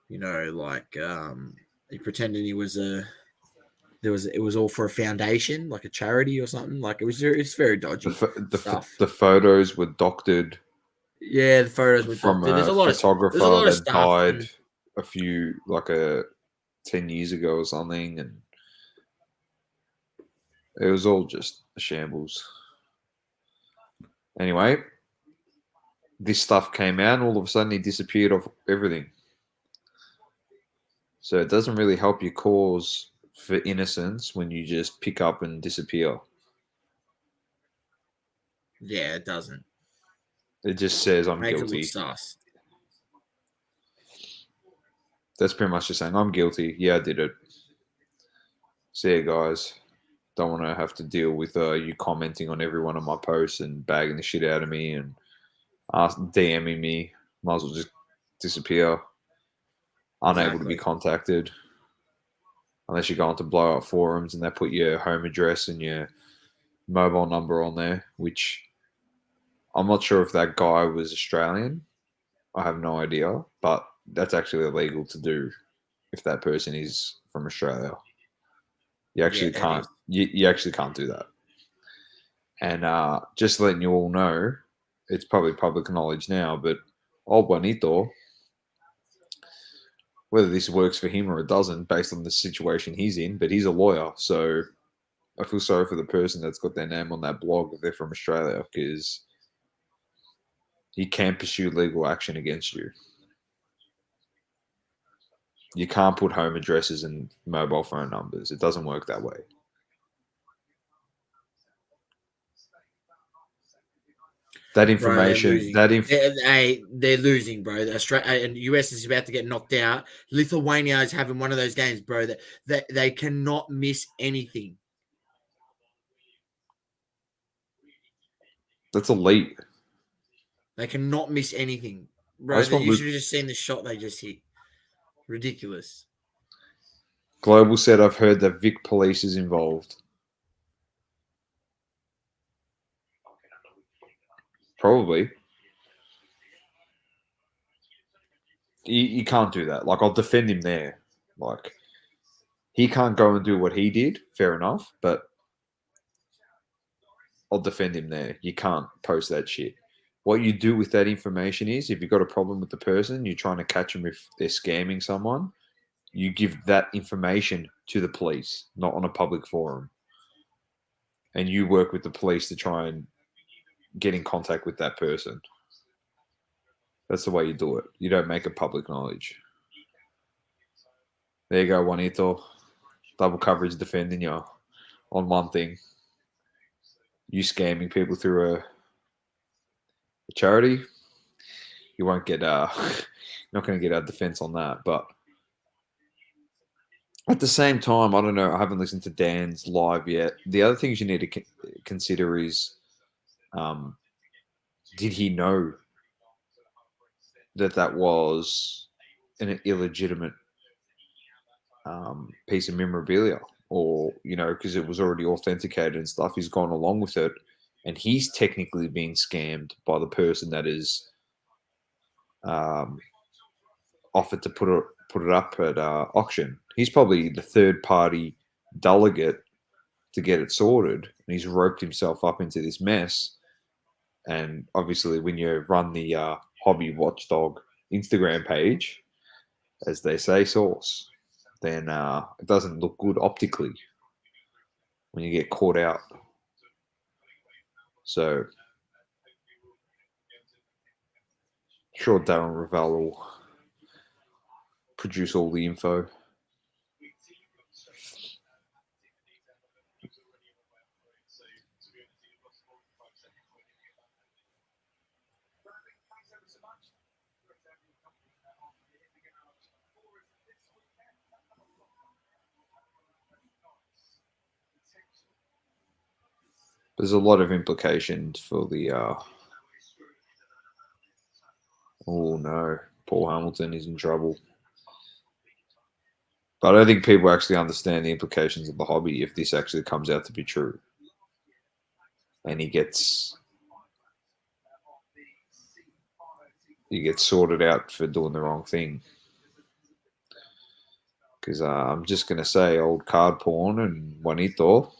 he pretended he was it was all for a foundation, like a charity or something. Like it's very dodgy stuff. The photos were doctored. Yeah, the photos were from doctored. There's a lot photographer of that died a few 10 years ago or something, and it was all just a shambles. Anyway, this stuff came out, and all of a sudden he disappeared off everything. So it doesn't really help your cause for innocence when you just pick up and disappear. Yeah, it doesn't. It just says I'm Makes it look guilty. sus. That's pretty much just saying I'm guilty. Yeah, I did it. See you guys. Don't want to have to deal with you commenting on every one of my posts and bagging the shit out of me and DMing me. Might as well just disappear. Unable to be Exactly. contacted. Unless you go onto blow up forums and they put your home address and your mobile number on there, which I'm not sure if that guy was Australian. I have no idea, but that's actually illegal to do if that person is from Australia. You Yeah, actually it can't. is. You actually can't do that. And just letting you all know, it's probably public knowledge now, but old Juanito, whether this works for him or it doesn't, based on the situation he's in, but he's a lawyer, so I feel sorry for the person that's got their name on that blog if they're from Australia, because he can pursue legal action against you. You can't put home addresses and mobile phone numbers. It doesn't work that way. That Bro, they're information, losing. They're losing, bro. Australia and US is about to get knocked out. Lithuania is having one of those games, bro. That they cannot miss anything. that's elite. They cannot miss anything, I bro. just want You should have just seen the shot they just hit. Ridiculous. Global said, I've heard that Vic Police is involved. Probably. You can't do that. Like, I'll defend him there. Like, he can't go and do what he did. Fair enough. But I'll defend him there. You can't post that shit. What you do with that information is if you've got a problem with the person, you're trying to catch them if they're scamming someone, you give that information to the police, not on a public forum. And you work with the police to try and get in contact with that person. That's the way you do it. You don't make it public knowledge. There you go, Juanito. Double coverage defending you on one thing. You scamming people through a charity, you won't get not going to get our defense on that. But at the same time, I don't know. I haven't listened to Dan's live yet. The other things you need to consider is, did he know that that was an illegitimate piece of memorabilia, or because it was already authenticated and stuff, he's gone along with it, and he's technically being scammed by the person that is offered to put it up at auction. He's probably the third party delegate to get it sorted, and he's roped himself up into this mess. And obviously, when you run the hobby watchdog Instagram page, as they say, source, then it doesn't look good optically when you get caught out. So, sure, Darren Ravel will produce all the info. There's a lot of implications for the. Oh no, Paul Hamilton is in trouble. But I don't think people actually understand the implications of the hobby if this actually comes out to be true. And he gets sorted out for doing the wrong thing. Because I'm just going to say old card porn and Juanito.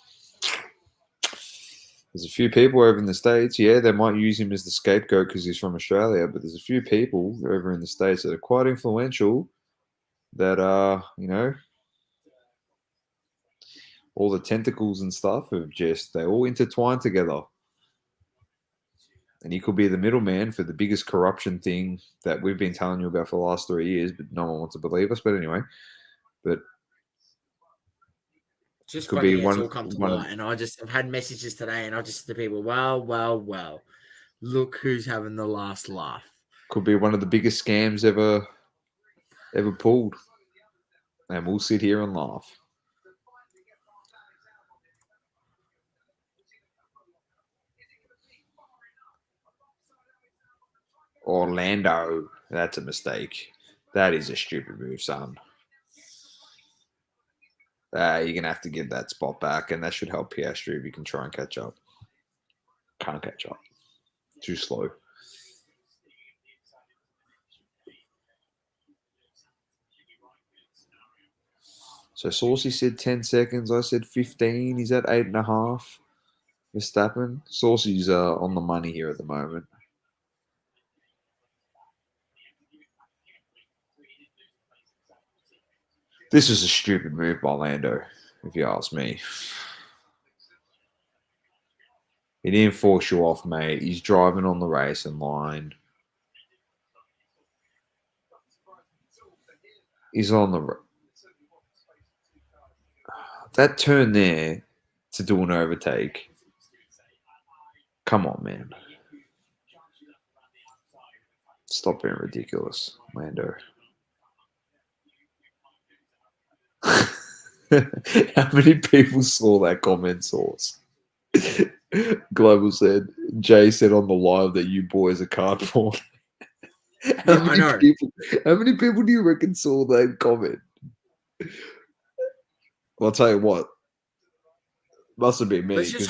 There's a few people over in the States, yeah, they might use him as the scapegoat because he's from Australia, but there's a few people over in the States that are quite influential that are, all the tentacles and stuff have they all intertwine together. And he could be the middleman for the biggest corruption thing that we've been telling you about for the last 3 years, but no one wants to believe us. But anyway, but It's just could funny be how it's all come to one of light. And I've had messages today, and I just said to people, well, look who's having the last laugh. could be one of the biggest scams ever pulled. And we'll sit here and laugh. Orlando. That's a mistake. That is a stupid move, son. You're going to have to give that spot back, and that should help Piastri if you can try and catch up. Can't catch up. Too slow. So Saucy said 10 seconds. I said 15. He's at 8.5. Verstappen. Saucy's on the money here at the moment. This is a stupid move by Lando, if you ask me. He didn't force you off, mate. He's driving on the racing line. He's on the... That turn there to do an overtake. Come on, man. Stop being ridiculous, Lando. How many people saw that comment source? Global said, Jay said on the live that you boys are card porn. How many people do you reckon saw that comment? Well, I'll tell you what. Must have been me. Let's just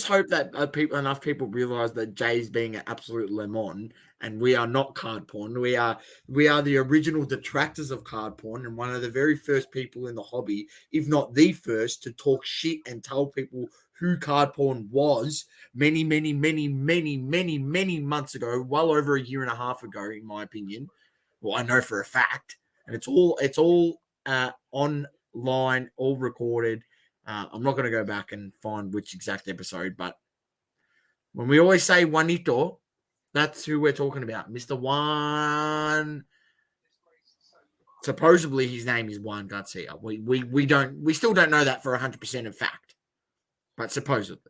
hope that enough people realize that Jay's being an absolute lemon, and we are not card porn. We are the original detractors of card porn, and one of the very first people in the hobby, if not the first, to talk shit and tell people who card porn was many months ago, well over a year and a half ago, in my opinion. Well, I know for a fact, and it's all online, all recorded. I'm not going to go back and find which exact episode, but when we always say Juanito, that's who we're talking about. Mr. Juan. Supposedly his name is Juan Garcia. We still don't know that for 100% of fact, but supposedly.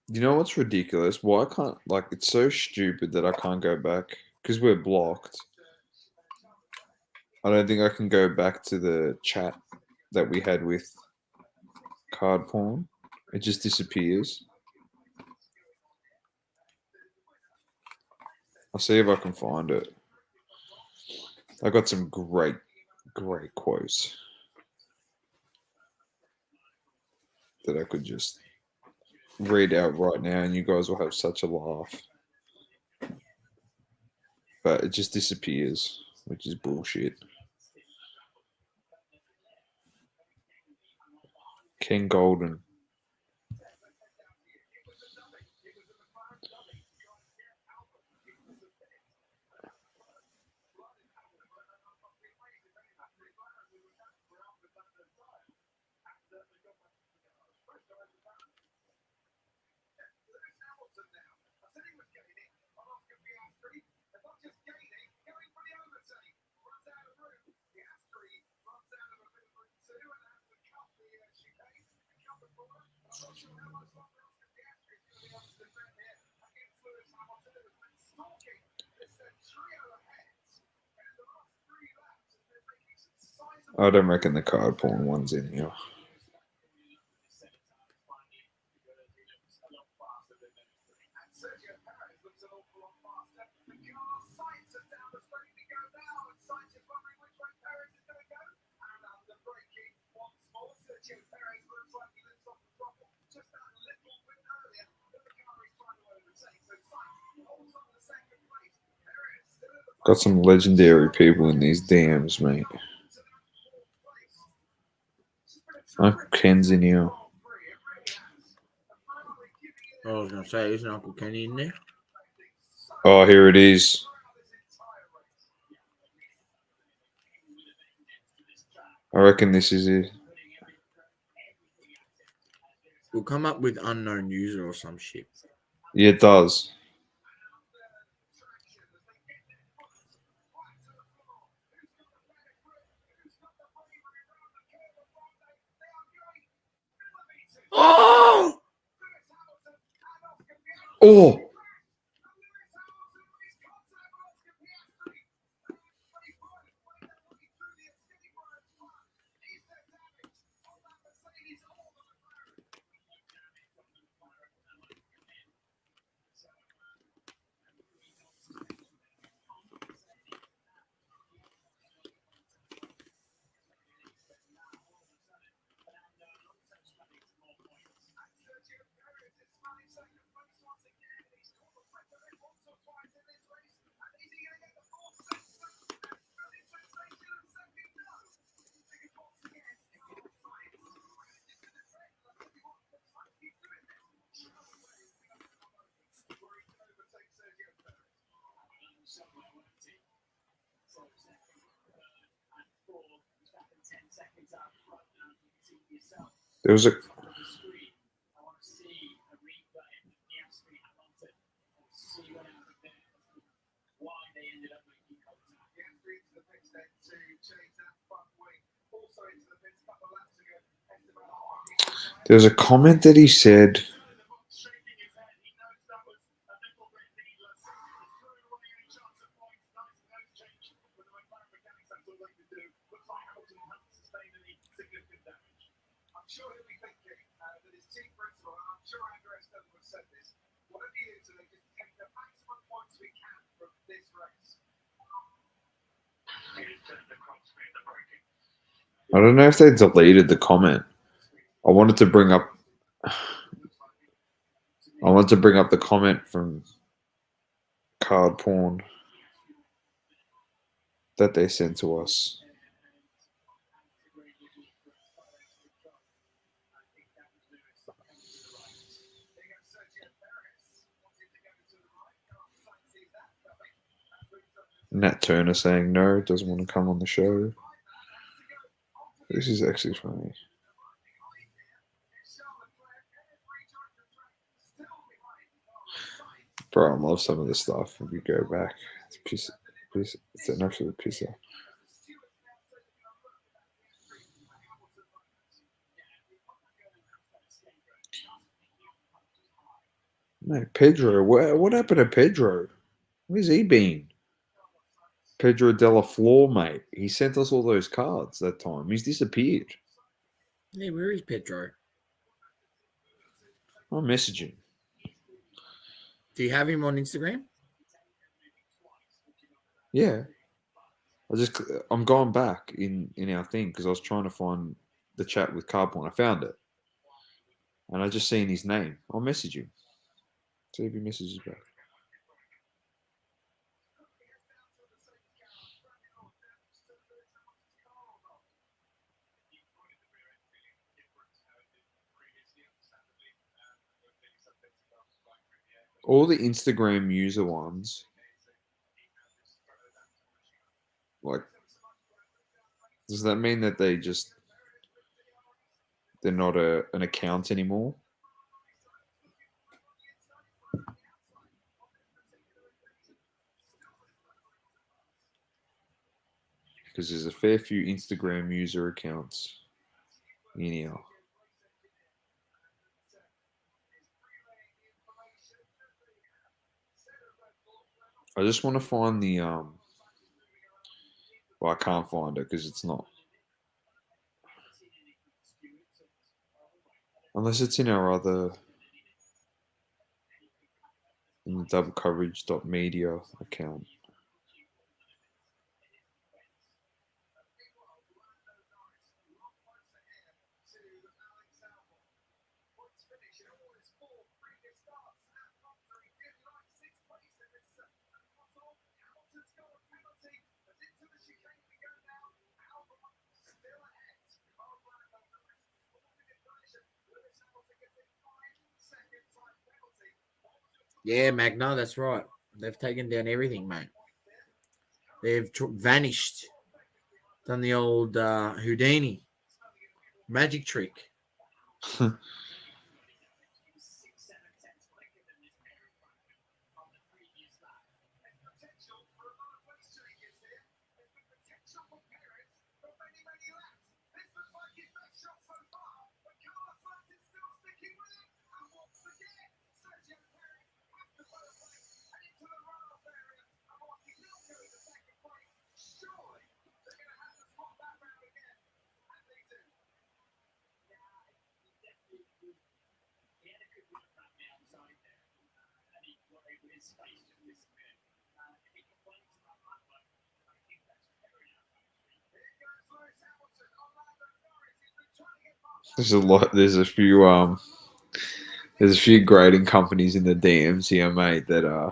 You know what's ridiculous? Why can't, it's so stupid that I can't go back because we're blocked. I don't think I can go back to the chat that we had with card porn. It just disappears. I'll see if I can find it. I got some great quotes that I could just read out right now, and you guys will have such a laugh. But it just disappears, which is bullshit. Ken Golden. I don't reckon the card porn one's in here. Got some legendary people in these DMs, mate. Uncle Ken's in here. I was going to say, isn't Uncle Kenny in there? Oh, here it is. I reckon this is it. We'll come up with unknown user or some shit. Yeah, it does. Oh, there was a comment that he said. I don't know if they deleted the comment. I wanted to bring up the comment from Card Porn that they sent to us. Nat Turner saying no, doesn't want to come on the show. This is actually funny. Bro, I love some of this stuff. If we go back, it's an absolute pisser. No, Pedro. What happened to Pedro? Where's he been? Pedro de la Flor, mate. He sent us all those cards that time. He's disappeared. Yeah, where is Pedro? I'll message him. Do you have him on Instagram? Yeah. I'm going back in our thing because I was trying to find the chat with Carbon. I found it. And I just seen his name. I'll message him. See if he messages back. All the Instagram user ones, like, does that mean that they're not an account anymore? Because there's a fair few Instagram user accounts in here. I just want to find the well, I can't find it because it's not, unless it's in our other, in the double Coverage.Media account. Yeah, Magna, that's right. They've taken down everything, mate. They've vanished. Done the old Houdini magic trick. There's a lot. There's a few grading companies in the DMs here, mate, that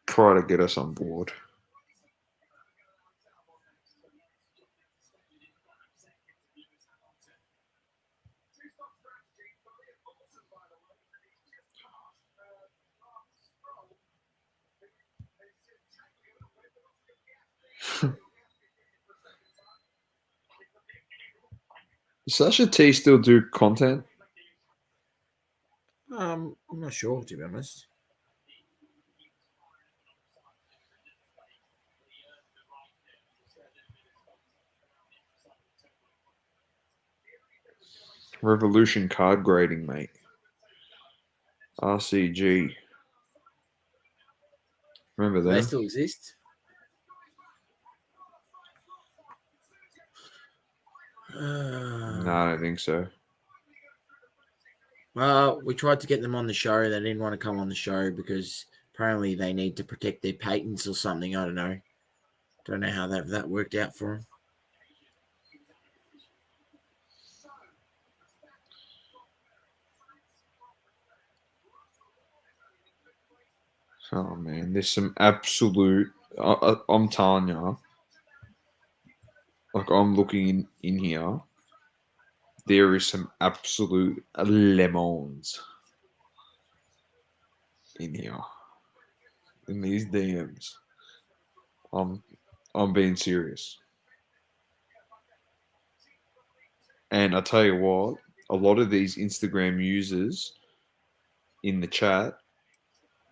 try to get us on board. Does Sasha T still do content? I'm not sure, to be honest. Revolution card grading, mate. RCG. Remember Do they them? still exist? No, I don't think so. Well, we tried to get them on the show. They didn't want to come on the show because apparently they need to protect their patents or something. I don't know. Don't know how that worked out for them. Oh man, there's some absolute. I'm telling you, like I'm looking in here. There is some absolute lemons in here in these DMs. I'm being serious. And I tell you what, a lot of these Instagram users in the chat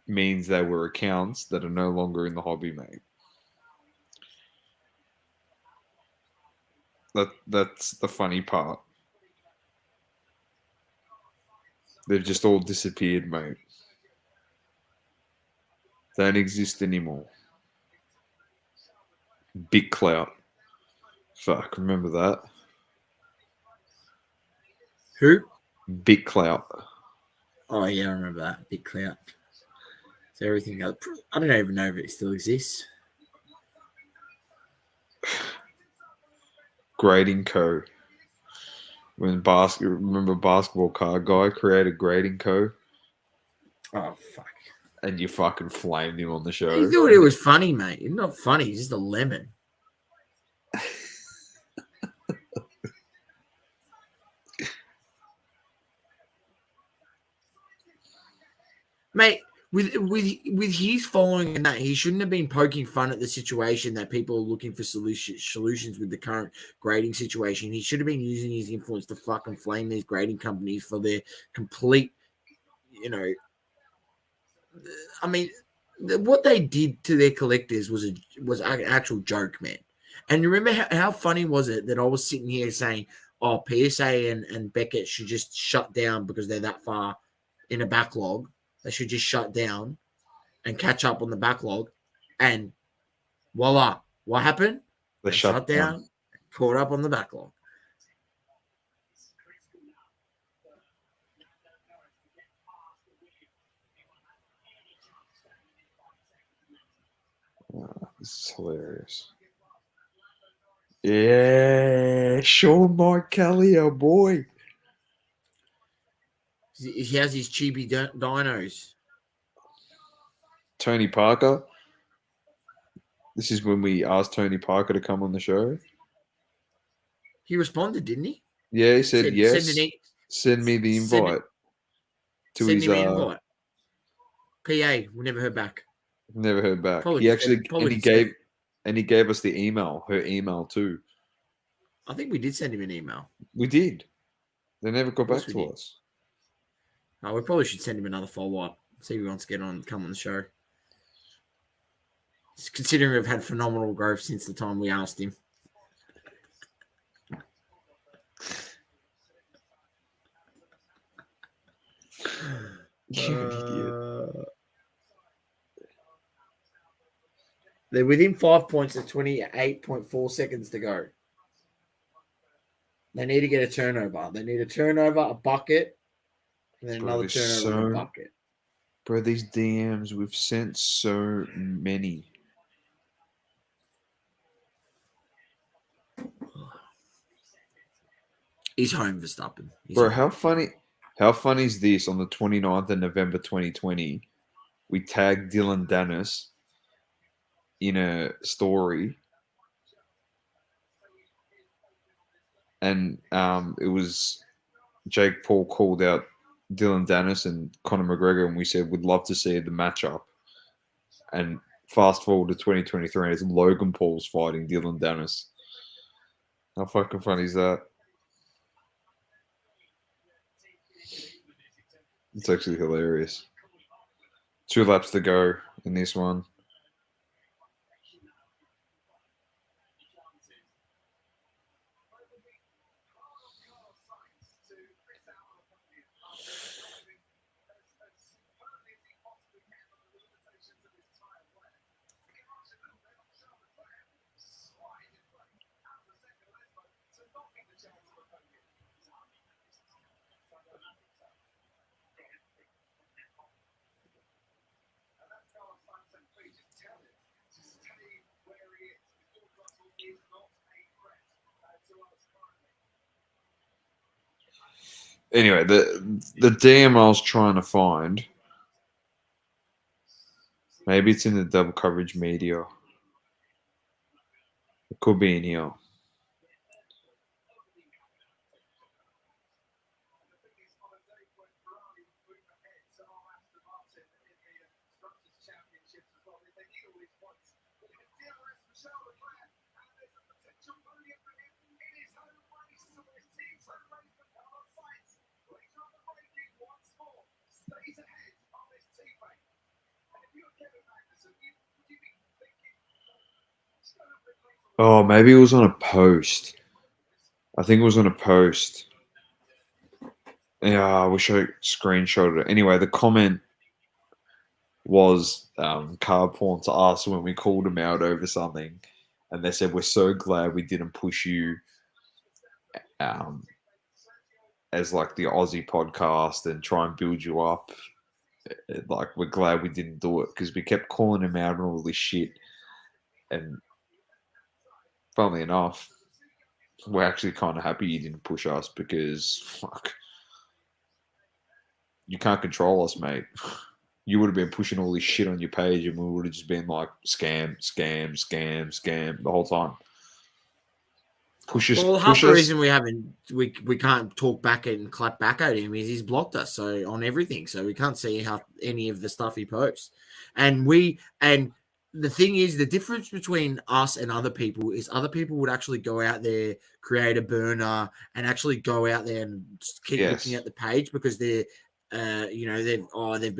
means they were accounts that are no longer in the hobby, mate. That's the funny part. They've just all disappeared, mate. Don't exist anymore. Big clout. Fuck, remember that? Who? Big clout. Oh, yeah, I remember that. Big clout. So everything else. I don't even know if it still exists. Grading Co. When remember Basketball Card Guy created Grading Co. Oh, fuck. And you fucking flamed him on the show. He thought it was funny, mate. It's not funny. He's just a lemon. Mate, with his following and that, he shouldn't have been poking fun at the situation that people are looking for solutions with the current grading situation. He should have been using his influence to fucking flame these grading companies for their complete, I mean, what they did to their collectors was an actual joke, man. And you remember how funny was it that I was sitting here saying, "Oh, PSA and Beckett should just shut down because they're that far in a backlog. They should just shut down and catch up on the backlog." And voila, what happened? They shut down, caught up on the backlog. Oh, this is hilarious. Yeah, Sean Mike Kelly, our boy. He has his chibi dinos. Tony Parker. This is when we asked Tony Parker to come on the show. He responded, didn't he? Yeah, he said yes. Send me the invite to his invite. PA, we never heard back. Never heard back. He actually he gave us the email, her email too. I think we did send him an email. We did. They never got back to us. Oh, we probably should send him another follow-up. See if he wants to come on the show. Just considering we've had phenomenal growth since the time we asked him. They're within 5 points at 28.4 seconds to go. They need to get a turnover. They need a turnover, a bucket, And then Bro, another turnover in a bucket. Bro, these DMs, we've sent so many. He's home, Verstappen. He's Bro, home. how funny is this? On the 29th of November 2020, we tagged Dylan Dennis in a story, and it was Jake Paul called out Dylan Dennis and Conor McGregor, and we said we'd love to see the matchup. And fast forward to 2023, and it's Logan Paul's fighting Dylan Dennis. How fucking funny is that? It's actually hilarious. 2 laps to go in this one. Anyway, the DM I was trying to find, maybe it's in the double coverage media. It could be in here. Oh, maybe it was on a post. I think it was on a post. Yeah, I wish I screenshotted it. Anyway, the comment was card porn to us when we called him out over something, and they said we're so glad we didn't push you um, as like the Aussie podcast and try and build you up. Like we're glad we didn't do it because we kept calling him out on all this shit, and funnily enough, we're actually kind of happy you didn't push us because fuck, you can't control us, mate. You would have been pushing all this shit on your page, and we would have just been like scam, scam, scam, scam the whole time. Well, half the reason we can't talk back and clap back at him is he's blocked us on everything, so we can't see any of the stuff he posts. And the thing is, the difference between us and other people is other people would actually go out there, create a burner, and actually go out there and keep looking at the page because they're, they've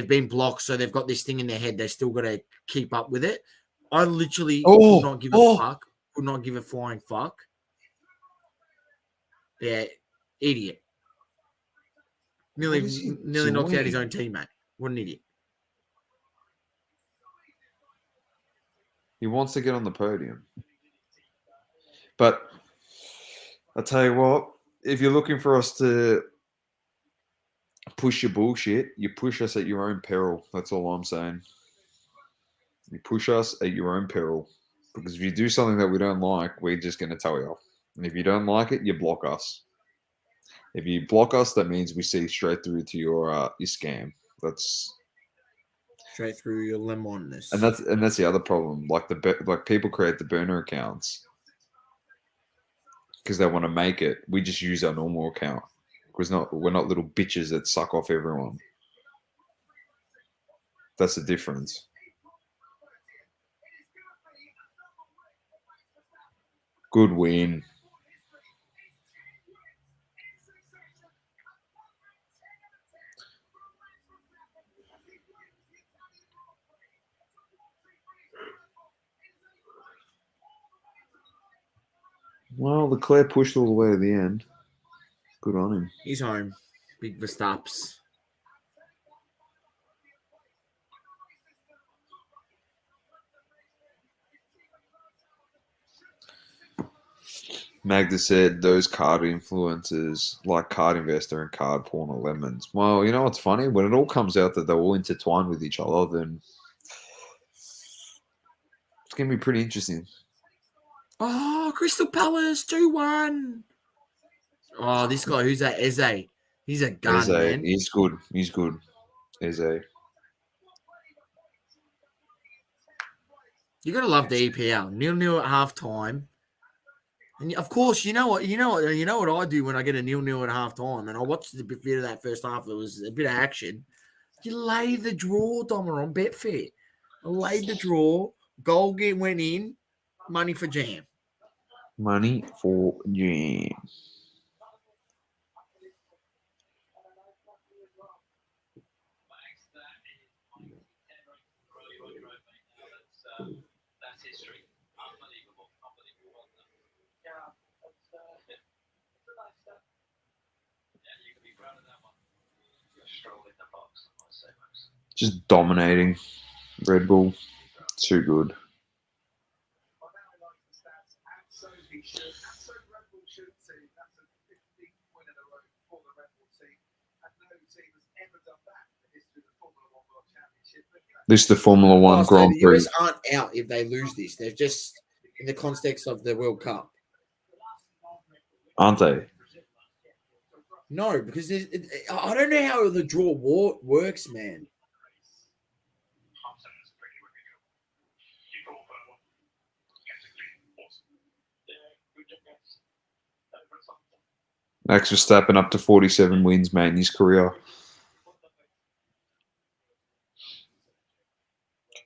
been blocked, so they've got this thing in their head. They still got to keep up with it. I literally would not give a fuck. Would not give a flying fuck. Yeah, idiot. Nearly knocked out his own teammate. What an idiot. He wants to get on the podium. But I tell you what, if you're looking for us to push your bullshit, you push us at your own peril. That's all I'm saying. You push us at your own peril. Because if you do something that we don't like, we're just going to tell you. And if you don't like it, you block us. If you block us, that means we see straight through to your scam. That's straight through your lemonness. And that's the other problem. Like people create the burner accounts because they want to make it. We just use our normal account because we're not little bitches that suck off everyone. That's the difference. Good win. Well, Leclerc pushed all the way to the end. Good on him. He's home. Big Verstapp's. Magda said those card influencers like Card Investor and Card Porn are lemons. Well, you know what's funny? When it all comes out that they're all intertwined with each other, then it's going to be pretty interesting. Oh, Crystal Palace 2-1. Oh, this guy, who's that? Eze. He's a gun, man. He's good. He's good. Eze. You're gonna love the EPL. 0-0 at halftime. And of course, you know what I do when I get a 0-0 at halftime, and I watched the bit of that first half. There was a bit of action. You lay the draw, Domer, on Betfair. I laid the draw. Goal went in. Money for Jam. Money for Jam. Just dominating Red Bull. Too good. This is the Formula One Grand The Prix. US aren't out if they lose this. They're just in the context of the World Cup. Aren't they? No, because I don't know how the draw works, man. Max Verstappen up to 47 wins, mate, in his career.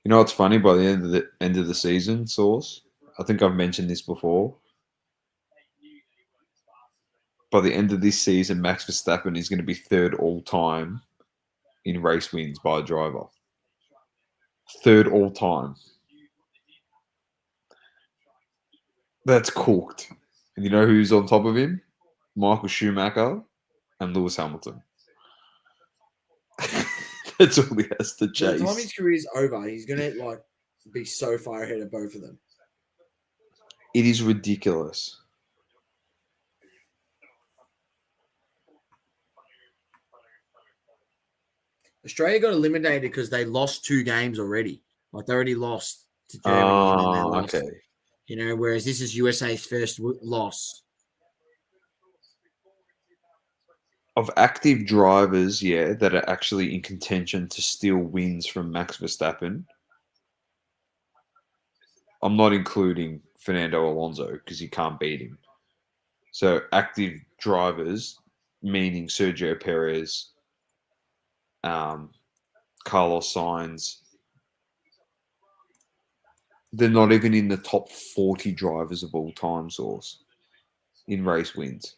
You know what's funny? By the end of the season, Source, I think I've mentioned this before. By the end of this season, Max Verstappen is going to be third all time in race wins by a driver. Third all time. That's cooked. And you know who's on top of him? Michael Schumacher and Lewis Hamilton. That's all he has to chase. By the time his career is over, he's gonna be so far ahead of both of them. It is ridiculous. Australia got eliminated because they lost 2 games already. Like they already lost to Germany, and then they lost. Okay. You know, whereas this is USA's first loss. Of active drivers, yeah, that are actually in contention to steal wins from Max Verstappen, I'm not including Fernando Alonso because you can't beat him. So active drivers, meaning Sergio Perez, Carlos Sainz, they're not even in the top 40 drivers of all time, Source, in race wins.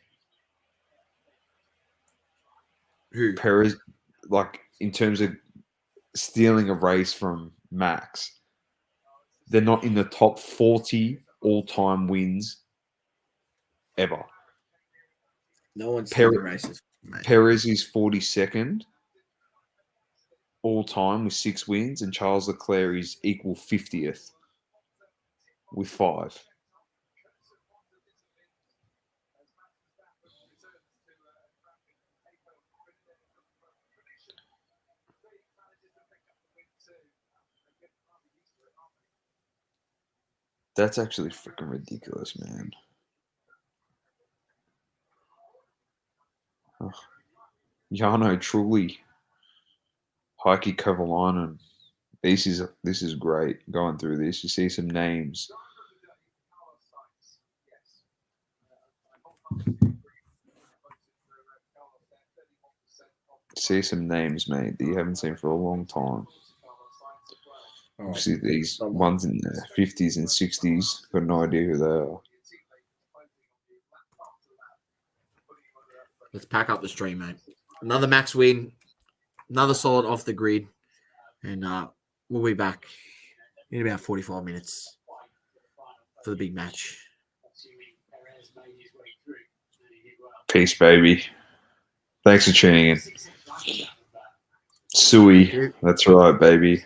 Who? Perez, like in terms of stealing a race from Max, they're not in the top 40 all-time wins ever. No one's stealing races. Mate. Perez is 42nd all-time with 6 wins, and Charles Leclerc is equal 50th with 5. That's actually freaking ridiculous, man. Oh. Jarno Trulli, Heikki Kovalainen. This is great. Going through this, you see some names. See some names, mate, that you haven't seen for a long time. Obviously, these ones in the 50s and 60s, got no idea who they are. Let's pack up the stream, mate. Another Max win, another solid off the grid, and we'll be back in about 45 minutes for the big match. Peace, baby. Thanks for tuning in. Sui, that's right, baby.